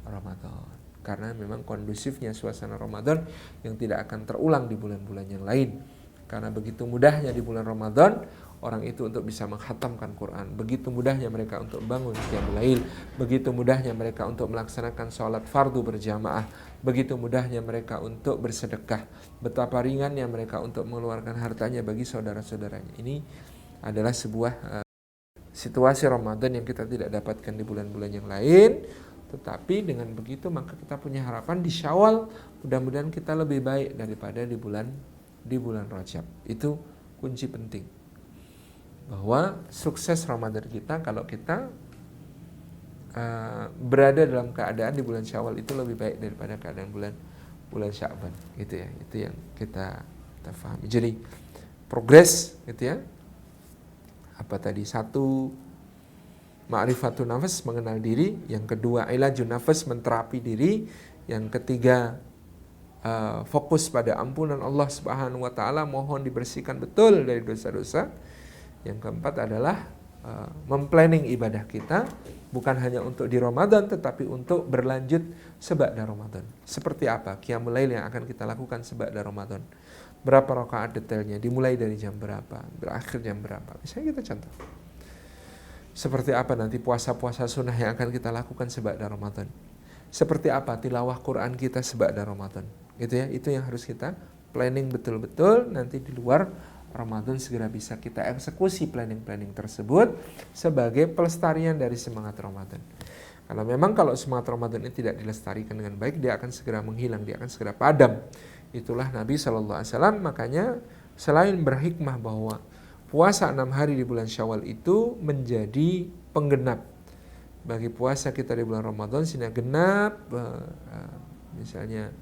Ramadan. Karena memang kondusifnya suasana Ramadan yang tidak akan terulang di bulan-bulan yang lain. Karena begitu mudahnya di bulan Ramadan orang itu untuk bisa menghatamkan Quran, begitu mudahnya mereka untuk bangun qiyamul lail, begitu mudahnya mereka untuk melaksanakan sholat fardu berjamaah, begitu mudahnya mereka untuk bersedekah, betapa ringannya mereka untuk mengeluarkan hartanya bagi saudara-saudaranya. Ini adalah sebuah situasi Ramadan yang kita tidak dapatkan di bulan-bulan yang lain. Tetapi dengan begitu maka kita punya harapan di Syawal mudah-mudahan kita lebih baik daripada di bulan Rajab. Itu kunci penting, bahwa sukses Ramadan kita kalau kita berada dalam keadaan di bulan Syawal itu lebih baik daripada keadaan bulan Sya'ban. Gitu ya, itu yang kita pahami. Jadi progres gitu ya. Apa tadi? Satu, ma'rifatun nafas, mengenal diri. Yang kedua, ilajun nafas, menterapi diri. Yang ketiga, fokus pada ampunan Allah Subhanahu wa taala, mohon dibersihkan betul dari dosa-dosa. Yang keempat adalah memplanning ibadah kita bukan hanya untuk di Ramadan tetapi untuk berlanjut seba'da Ramadan. Seperti apa qiyamul lail yang akan kita lakukan seba'da Ramadan? Berapa rakaat detailnya? Dimulai dari jam berapa? Berakhir jam berapa? Misalnya kita contoh. Seperti apa nanti puasa-puasa sunnah yang akan kita lakukan seba'da Ramadan? Seperti apa tilawah Quran kita seba'da Ramadan? Gitu ya, itu yang harus kita planning betul-betul. Nanti di luar Ramadan segera bisa kita eksekusi planning-planning tersebut sebagai pelestarian dari semangat Ramadan. Kalau semangat Ramadan ini tidak dilestarikan dengan baik, dia akan segera menghilang, dia akan segera padam. Itulah Nabi SAW, makanya selain berhikmah bahwa puasa 6 hari di bulan Syawal itu menjadi penggenap bagi puasa kita di bulan Ramadan, sehingga genap misalnya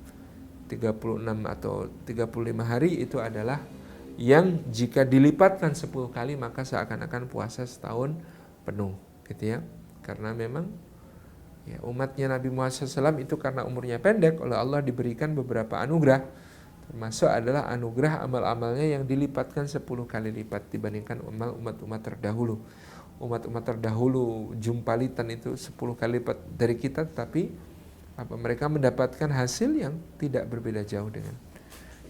36 atau 35 hari itu adalah yang jika dilipatkan 10 kali maka seakan-akan puasa setahun penuh gitu ya. Karena memang ya, umatnya Nabi Muhammad SAW itu karena umurnya pendek oleh Allah diberikan beberapa anugerah, termasuk adalah anugerah amal-amalnya yang dilipatkan 10 kali lipat dibandingkan umat-umat terdahulu. Umat-umat terdahulu jumpalitan itu 10 kali lipat dari kita, tapi mereka mendapatkan hasil yang tidak berbeda jauh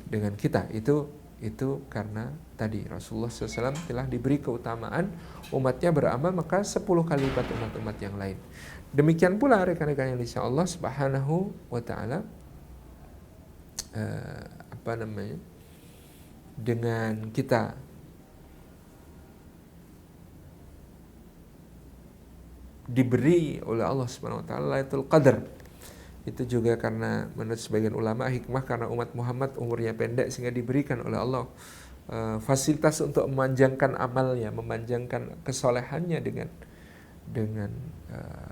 dengan kita. Itu karena tadi Rasulullah SAW telah diberi keutamaan umatnya beramal maka 10 kali lipat umat-umat yang lain. Demikian pula rekan-rekan yang insya Allah Subhanahu wa ta'ala dengan kita diberi oleh Allah Subhanahu wa ta'ala Lailatul Qadar. Itu juga karena menurut sebagian ulama hikmah karena umat Muhammad umurnya pendek sehingga diberikan oleh Allah fasilitas untuk memanjangkan amalnya, memanjangkan kesolehannya dengan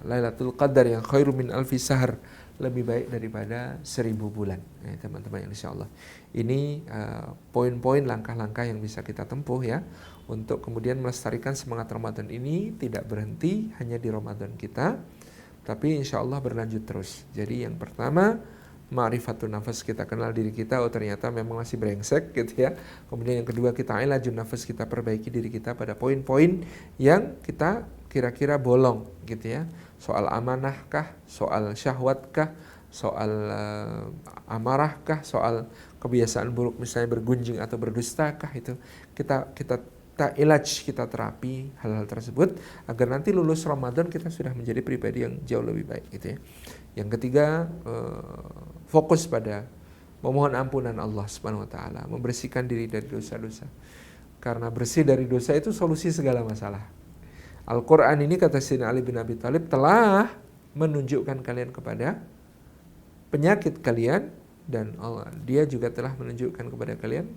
Lailatul Qadar yang khairu min alfi syahr, lebih baik daripada 1000 bulan. Teman-teman yang insya Allah. Ini poin-poin langkah-langkah yang bisa kita tempuh ya, untuk kemudian melestarikan semangat Ramadan ini tidak berhenti hanya di Ramadan kita, tapi insya Allah berlanjut terus. Jadi yang pertama, ma'rifatun nafas, kita kenal diri kita, oh ternyata memang masih brengsek gitu ya. Kemudian yang kedua, kita ilajun nafas, kita perbaiki diri kita pada poin-poin yang kita kira-kira bolong gitu ya. Soal amanahkah, soal syahwatkah, soal amarahkah, soal kebiasaan buruk misalnya bergunjing atau berdustakah, itu kita ilaj, kita terapi hal-hal tersebut agar nanti lulus Ramadan kita sudah menjadi pribadi yang jauh lebih baik gitu ya. Yang ketiga, fokus pada memohon ampunan Allah Subhanahu wa taala, membersihkan diri dari dosa-dosa. Karena bersih dari dosa itu solusi segala masalah. Al-Quran ini, kata Sayyidina Ali bin Abi Thalib, telah menunjukkan kalian kepada penyakit kalian, dan dia juga telah menunjukkan kepada kalian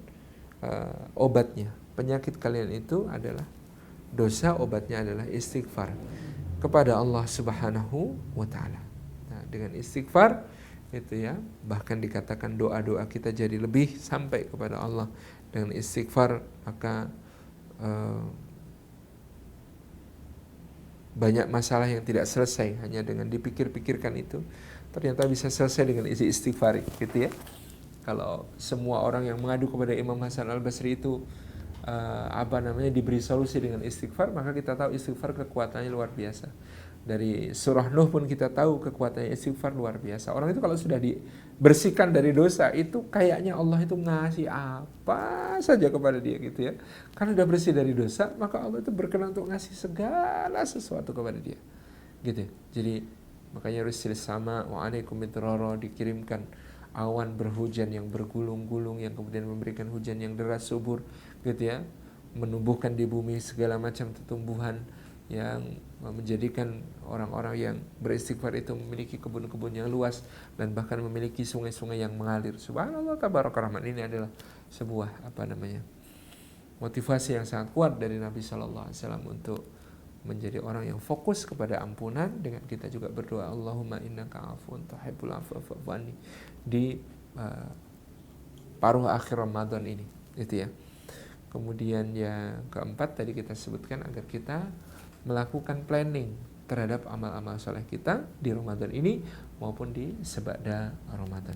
obatnya. Penyakit kalian itu adalah dosa, obatnya adalah istighfar kepada Allah Subhanahu wa taala. Nah, dengan istighfar itu ya, bahkan dikatakan doa-doa kita jadi lebih sampai kepada Allah. Dengan istighfar maka banyak masalah yang tidak selesai hanya dengan dipikir-pikirkan itu, ternyata bisa selesai dengan isi istighfar gitu ya. Kalau semua orang yang mengadu kepada Imam Hasan Al-Basri itu diberi solusi dengan istighfar, maka kita tahu istighfar kekuatannya luar biasa. Dari surah Nuh pun kita tahu kekuatannya istighfar luar biasa. Orang itu kalau sudah dibersihkan dari dosa, itu kayaknya Allah itu ngasih apa saja kepada dia gitu ya. Karena sudah bersih dari dosa, maka Allah itu berkenan untuk ngasih segala sesuatu kepada dia gitu. Jadi makanya rusil sama wa alaikum midrara, dikirimkan awan berhujan yang bergulung-gulung yang kemudian memberikan hujan yang deras subur gitu ya, menumbuhkan di bumi segala macam tumbuhan yang menjadikan orang-orang yang beristighfar itu memiliki kebun-kebun yang luas dan bahkan memiliki sungai-sungai yang mengalir. Subhanallah, tabaraka rahman. Ini adalah sebuah motivasi yang sangat kuat dari Nabi SAW untuk menjadi orang yang fokus kepada ampunan, dengan kita juga berdoa Allahumma innaka afuwun tuhibbul afwa fa'fu anni di paruh akhir Ramadan ini gitu ya. Kemudian yang keempat tadi kita sebutkan, agar kita melakukan planning terhadap amal-amal soleh kita di Ramadan ini maupun di sebada Ramadan.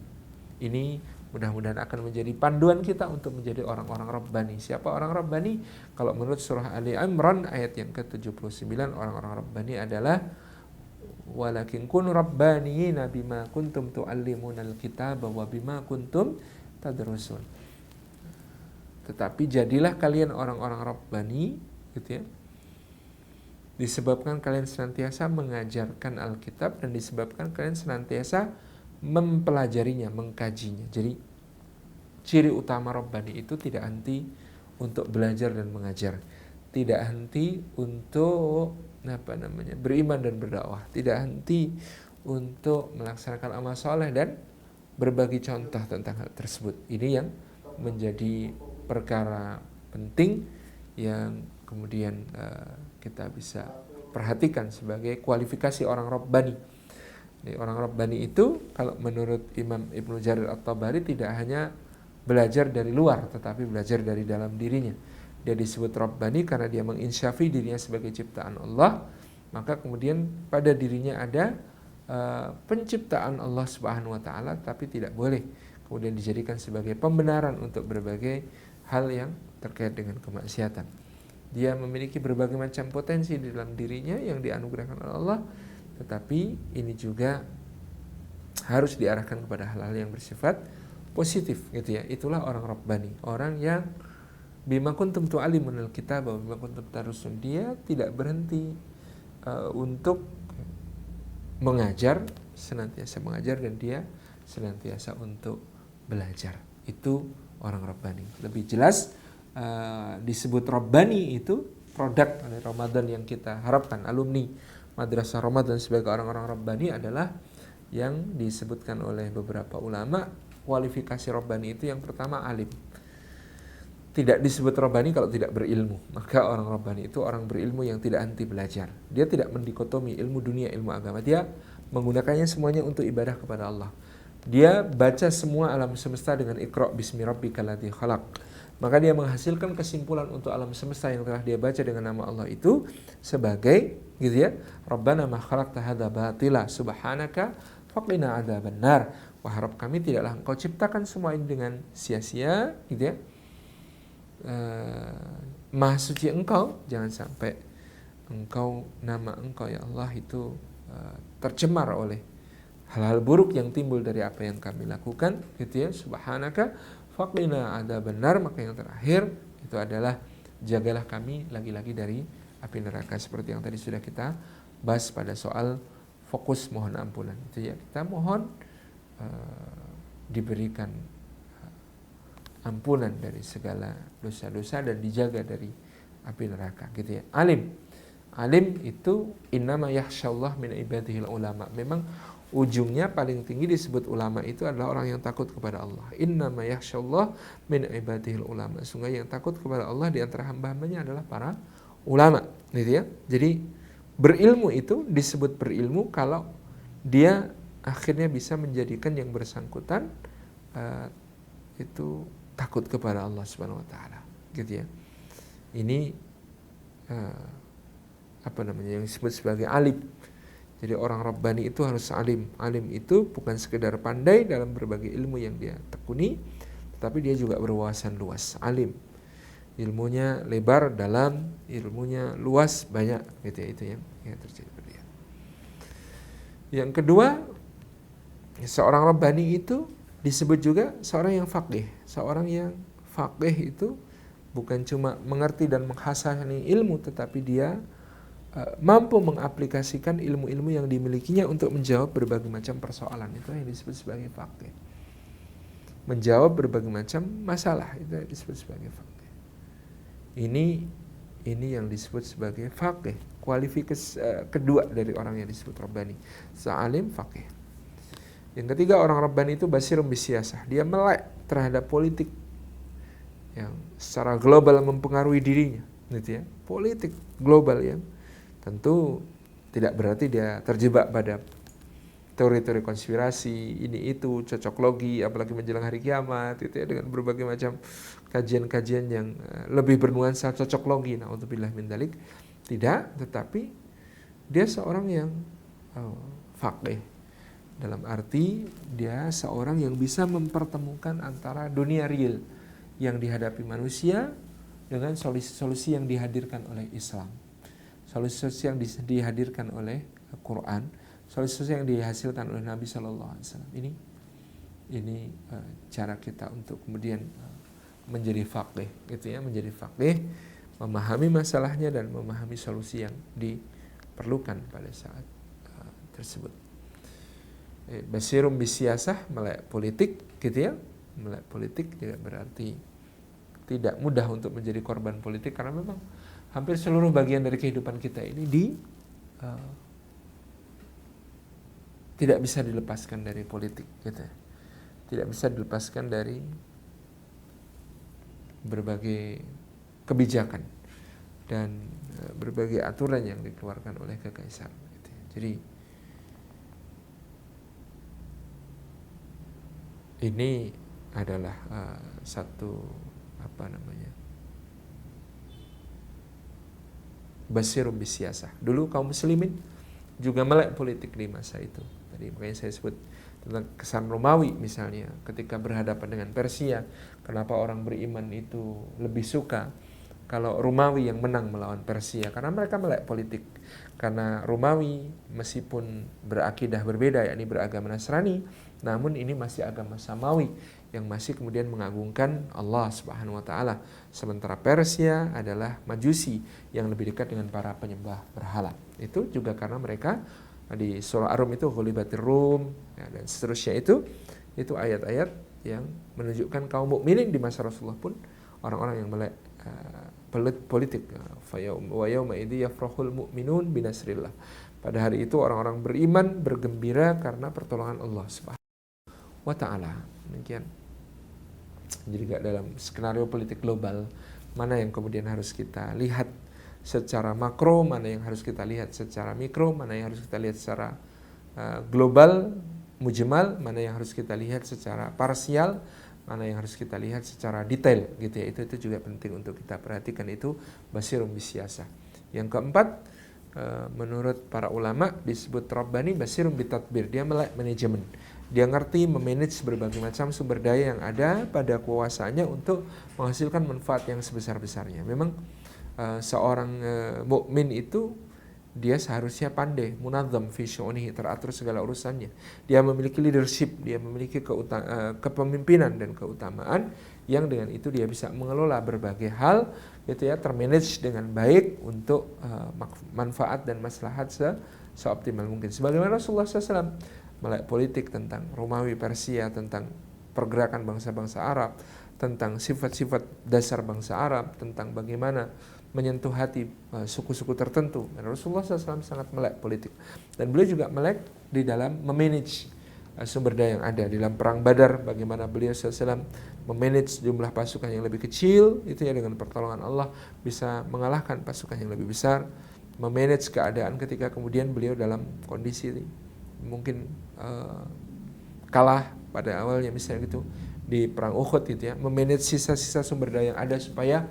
Ini mudah-mudahan akan menjadi panduan kita untuk menjadi orang-orang Rabbani. Siapa orang Rabbani? Kalau menurut surah Ali Imran ayat yang ke-79, orang-orang Rabbani adalah walakin kunu rabbaniyina bima kuntum tu'allimunal kitaba wa bima kuntum tadrusun. Tetapi jadilah kalian orang-orang Rabbani gitu ya, disebabkan kalian senantiasa mengajarkan Alkitab dan disebabkan kalian senantiasa mempelajarinya, mengkajinya. Jadi ciri utama Rabbani itu tidak henti untuk belajar dan mengajar, tidak henti untuk beriman dan berdakwah, tidak henti untuk melaksanakan amal soleh dan berbagi contoh tentang hal tersebut. Ini yang menjadi perkara penting yang kemudian kita bisa perhatikan sebagai kualifikasi orang Rabbani. Orang Rabbani itu kalau menurut Imam Ibnu Jarir At-Tabari tidak hanya belajar dari luar, tetapi belajar dari dalam dirinya. Dia disebut Rabbani karena dia menginsyafi dirinya sebagai ciptaan Allah, maka kemudian pada dirinya ada penciptaan Allah Subhanahu wa taala, tapi tidak boleh kemudian dijadikan sebagai pembenaran untuk berbagai hal yang terkait dengan kemaksiatan. Dia memiliki berbagai macam potensi di dalam dirinya yang dianugerahkan oleh Allah, tetapi ini juga harus diarahkan kepada hal-hal yang bersifat positif gitu ya. Itulah orang Rabbani, orang yang bima kuntum tu'allimunal kitaba wa bima kuntum tadrusun. Dia tidak berhenti untuk mengajar, senantiasa mengajar, dan dia senantiasa untuk belajar. Itu orang Rabbani. Lebih jelas disebut Rabbani itu produk dari Ramadan yang kita harapkan. Alumni Madrasah Ramadan sebagai orang-orang Rabbani adalah yang disebutkan oleh beberapa ulama. Kualifikasi Rabbani itu yang pertama alim. Tidak disebut Rabbani kalau tidak berilmu. Maka orang Rabbani itu orang berilmu yang tidak anti belajar. Dia tidak mendikotomi ilmu dunia, ilmu agama. Dia menggunakannya semuanya untuk ibadah kepada Allah. Dia baca semua alam semesta dengan Iqra bismi rabbikal ladzi khalaq. Maka dia menghasilkan kesimpulan untuk alam semesta yang telah dia baca dengan nama Allah itu sebagai gitu ya, Rabbana ma khalaqta hadza batila subhanaka faqina adzabannar. Wahai Rabb kami, tidaklah Engkau ciptakan semua ini dengan sia-sia gitu ya. Maha suci Engkau, jangan sampai Engkau, nama Engkau ya Allah itu tercemar oleh hal-hal buruk yang timbul dari apa yang kami lakukan gitu ya. Subhanaka faqina adzabannar. Maka yang terakhir itu adalah jagalah kami lagi-lagi dari api neraka, seperti yang tadi sudah kita bahas pada soal fokus mohon ampunan itu ya. Kita mohon diberikan ampunan dari segala dosa-dosa dan dijaga dari api neraka gitu ya. Alim itu innama yakhsyallah min ibadihil ulama. Memang ujungnya paling tinggi disebut ulama itu adalah orang yang takut kepada Allah. Innama yakhsyallah min ibadihil ulama. Sungguh yang takut kepada Allah di antara hamba-hambanya adalah para ulama, gitu ya. Jadi berilmu itu disebut berilmu kalau dia akhirnya bisa menjadikan yang bersangkutan itu takut kepada Allah Subhanahu wa taala, gitu ya. Ini yang disebut sebagai alim. Jadi orang Rabbani itu harus alim. Alim itu bukan sekedar pandai dalam berbagai ilmu yang dia tekuni, tetapi dia juga berwawasan luas. Alim, ilmunya lebar, dalam, ilmunya luas, banyak, gitu ya. Itu yang terjadi pada dia. Yang kedua, seorang Rabbani itu disebut juga seorang yang faqih. Seorang yang faqih itu bukan cuma mengerti dan menghasani ilmu, tetapi dia mampu mengaplikasikan ilmu-ilmu yang dimilikinya untuk menjawab berbagai macam persoalan. Itu yang disebut sebagai faqih. Menjawab berbagai macam masalah, itu yang disebut sebagai faqih. Ini yang disebut sebagai faqih. Kualifikasi kedua dari orang yang disebut Rabbani. Sealim faqih. Yang ketiga, orang Rabbani itu basirun bisiyasah. Dia melek terhadap politik yang secara global mempengaruhi dirinya, gitu ya. Politik global yang tentu tidak berarti dia terjebak pada teori-teori konspirasi, ini itu, cocok logi, apalagi menjelang hari kiamat, gitu ya, dengan berbagai macam kajian-kajian yang lebih bernuansa cocok logi. Na'udzubillah min dzalik. Tidak, tetapi dia seorang yang faqih. Dalam arti dia seorang yang bisa mempertemukan antara dunia real yang dihadapi manusia dengan solusi-solusi yang dihadirkan oleh Islam. Solusi yang dihadirkan oleh Quran, solusi yang dihasilkan oleh Nabi Sallallahu Alaihi Wasallam. Ini cara kita untuk kemudian menjadi faqih, gitu ya, menjadi faqih, memahami masalahnya dan memahami solusi yang diperlukan pada saat tersebut. Basirum bisiyasah, melek politik, gitu ya. Melek politik tidak berarti tidak mudah untuk menjadi korban politik, karena memang hampir seluruh bagian dari kehidupan kita ini tidak bisa dilepaskan dari politik, gitu. Tidak bisa dilepaskan dari berbagai kebijakan dan berbagai aturan yang dikeluarkan oleh kekaisaran, gitu. Jadi ini adalah satu basirun bisiyasah. Dulu kaum muslimin juga melek politik di masa itu. Tadi makanya saya sebut tentang kesan Romawi misalnya ketika berhadapan dengan Persia. Kenapa orang beriman itu lebih suka kalau Romawi yang menang melawan Persia? Karena mereka melek politik. Karena Romawi meskipun berakidah berbeda, yakni beragama Nasrani, namun ini masih agama Samawi yang masih kemudian mengagungkan Allah Subhanahu wa taala. Sementara Persia adalah Majusi yang lebih dekat dengan para penyembah berhala. Itu juga karena mereka di surah Ar-Rum itu ghulibatir Rum, ya, dan seterusnya itu ayat-ayat yang menunjukkan kaum mukminin di masa Rasulullah pun orang-orang yang melek politik. Wa yauma idzi yafrahul mu'minun binasrillah. Pada hari itu orang-orang beriman bergembira karena pertolongan Allah Subhanahu wa taala. Demikian. Jadi dalam skenario politik global, mana yang kemudian harus kita lihat secara makro, mana yang harus kita lihat secara mikro, mana yang harus kita lihat secara global, mujmal, mana yang harus kita lihat secara parsial, mana yang harus kita lihat secara detail gitu ya. Itu juga penting untuk kita perhatikan, itu basirum bisyasah. Yang keempat, menurut para ulama disebut Rabbani basirum bitadbir, dia melek manajemen. Dia ngerti memanage berbagai macam sumber daya yang ada pada kuasanya untuk menghasilkan manfaat yang sebesar-besarnya. Memang seorang mukmin itu dia seharusnya pandai, munadzam fi syu'unihi, teratur segala urusannya. Dia memiliki leadership, dia memiliki kepemimpinan dan keutamaan yang dengan itu dia bisa mengelola berbagai hal gitu ya, termanage dengan baik untuk manfaat dan maslahat seoptimal mungkin. Sebagaimana Rasulullah SAW melek politik tentang Romawi, Persia, tentang pergerakan bangsa-bangsa Arab, tentang sifat-sifat dasar bangsa Arab, tentang bagaimana menyentuh hati suku-suku tertentu. Dan Rasulullah SAW sangat melek politik. Dan beliau juga melek di dalam memanage sumber daya yang ada. Di dalam perang Badar, bagaimana beliau SAW memanage jumlah pasukan yang lebih kecil, itu ya, dengan pertolongan Allah bisa mengalahkan pasukan yang lebih besar. Memanage keadaan ketika kemudian beliau dalam kondisi mungkin kalah pada awalnya misalnya gitu di perang Uhud gitu ya, memanage sisa-sisa sumber daya yang ada supaya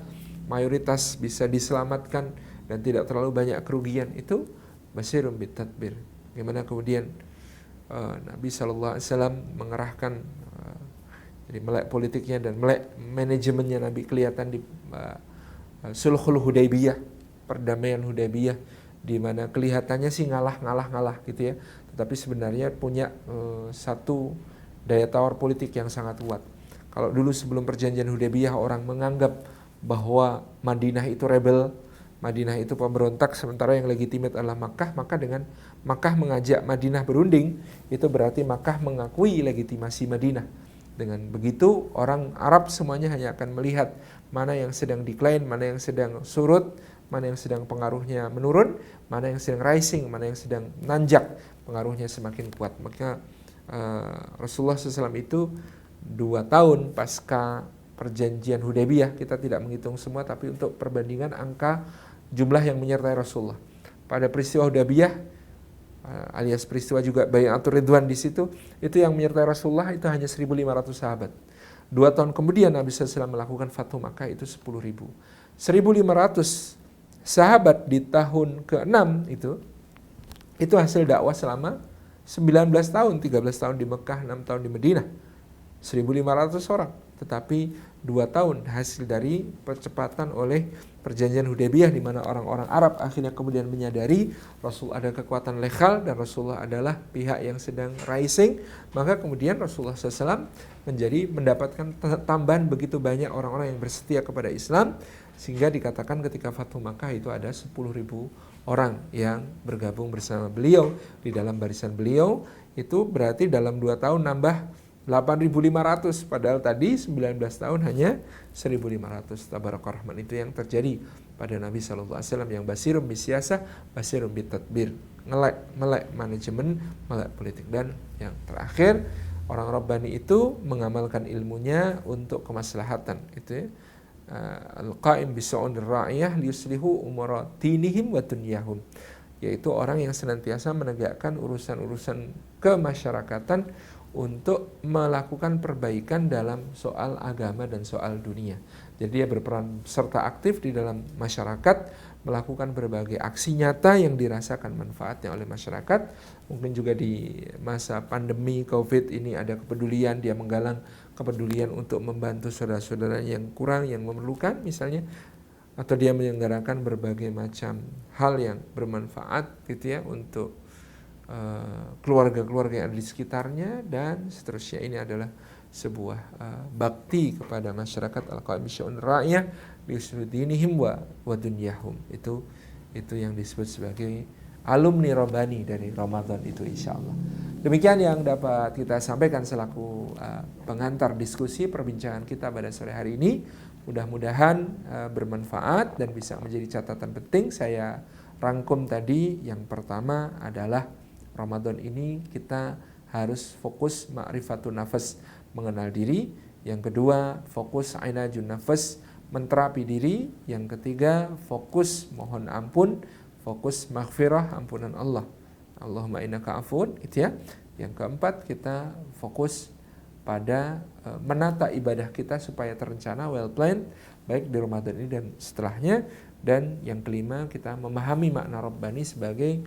mayoritas bisa diselamatkan dan tidak terlalu banyak kerugian. Itu basirum bitadbir. Bagaimana kemudian Nabi SAW mengerahkan jadi melek politiknya dan melek manajemennya Nabi kelihatan di Sulhul Hudaybiyah, perdamaian Hudaybiyah, di mana kelihatannya sih ngalah gitu ya, tetapi sebenarnya punya satu daya tawar politik yang sangat kuat. Kalau dulu sebelum perjanjian Hudaybiyah orang menganggap bahwa Madinah itu rebel, Madinah itu pemberontak, sementara yang legitimate adalah Makkah, maka dengan Makkah mengajak Madinah berunding, itu berarti Makkah mengakui legitimasi Madinah. Dengan begitu orang Arab semuanya hanya akan melihat mana yang sedang decline, mana yang sedang surut, mana yang sedang pengaruhnya menurun, mana yang sedang rising, mana yang sedang nanjak, pengaruhnya semakin kuat. Maka Rasulullah SAW itu 2 tahun pasca perjanjian Hudaybiyah, kita tidak menghitung semua, tapi untuk perbandingan angka jumlah yang menyertai Rasulullah. Pada peristiwa Hudaybiyah alias peristiwa juga Bai'atur Ridwan di situ, itu yang menyertai Rasulullah itu hanya 1.500 sahabat. 2 tahun kemudian Nabi SAW melakukan Fathu Makkah itu 10.000. 1.500 sahabat di tahun ke-6 itu hasil dakwah selama 19 tahun, 13 tahun di Mekah, 6 tahun di Madinah. 1.500 orang, tetapi 2 tahun hasil dari percepatan oleh perjanjian Hudaybiyah, di mana orang-orang Arab akhirnya kemudian menyadari Rasul ada kekuatan legal dan Rasulullah adalah pihak yang sedang rising, maka kemudian Rasulullah SAW mendapatkan tambahan begitu banyak orang-orang yang bersetia kepada Islam, sehingga dikatakan ketika Fathu Makkah itu ada 10.000 orang yang bergabung bersama beliau di dalam barisan beliau. Itu berarti dalam 2 tahun nambah 8.500, padahal tadi 19 tahun hanya 1.500. Tabarakallah rahman, itu yang terjadi pada Nabi SAW yang basirum bisyasah, basirum bitadbir, melek manajemen, melek politik. Dan yang terakhir, orang Rabbani itu mengamalkan ilmunya untuk kemaslahatan, itu ya. Al-qa'im bisu'unir ra'iyah liyuslihu umara dinihim wa dunyahum, yaitu orang yang senantiasa menegakkan urusan-urusan kemasyarakatan untuk melakukan perbaikan dalam soal agama dan soal dunia. Jadi dia berperan serta aktif di dalam masyarakat, melakukan berbagai aksi nyata yang dirasakan manfaatnya oleh masyarakat. Mungkin juga di masa pandemi COVID ini ada kepedulian, dia menggalang kepedulian untuk membantu saudara-saudara yang kurang, yang memerlukan misalnya, atau dia menyelenggarakan berbagai macam hal yang bermanfaat gitu ya untuk keluarga-keluarga yang ada di sekitarnya dan seterusnya. Ini adalah sebuah bakti kepada masyarakat, al-qa'im bisyu'unir ra'iyah liusudinihim wa dunyahum. Itu yang disebut sebagai alumni Rabbani dari Ramadan itu, insyaallah. Demikian yang dapat kita sampaikan selaku pengantar diskusi perbincangan kita pada sore hari ini. Mudah-mudahan bermanfaat dan bisa menjadi catatan penting. Saya rangkum tadi. Yang pertama adalah Ramadan ini kita harus fokus ma'rifatun nafas, mengenal diri. Yang kedua, fokus ainajun nafas, menterapi diri. Yang ketiga, fokus mohon ampun, fokus maghfirah, ampunan Allah. Allahumma innaka afun, gitu ya. Yang keempat, kita fokus pada menata ibadah kita supaya terencana, well planned, baik di Ramadan ini dan setelahnya. Dan yang kelima, kita memahami makna Rabbani sebagai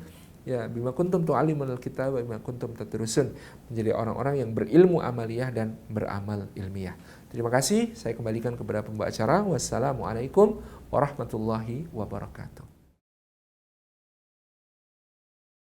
ya bima kuntum tu'allimunal kitab wa bima kuntum tadrusun, menjadi orang-orang yang berilmu amaliyah dan beramal ilmiah. Terima kasih, saya kembalikan kepada pembawa acara. Wassalamualaikum warahmatullahi wabarakatuh.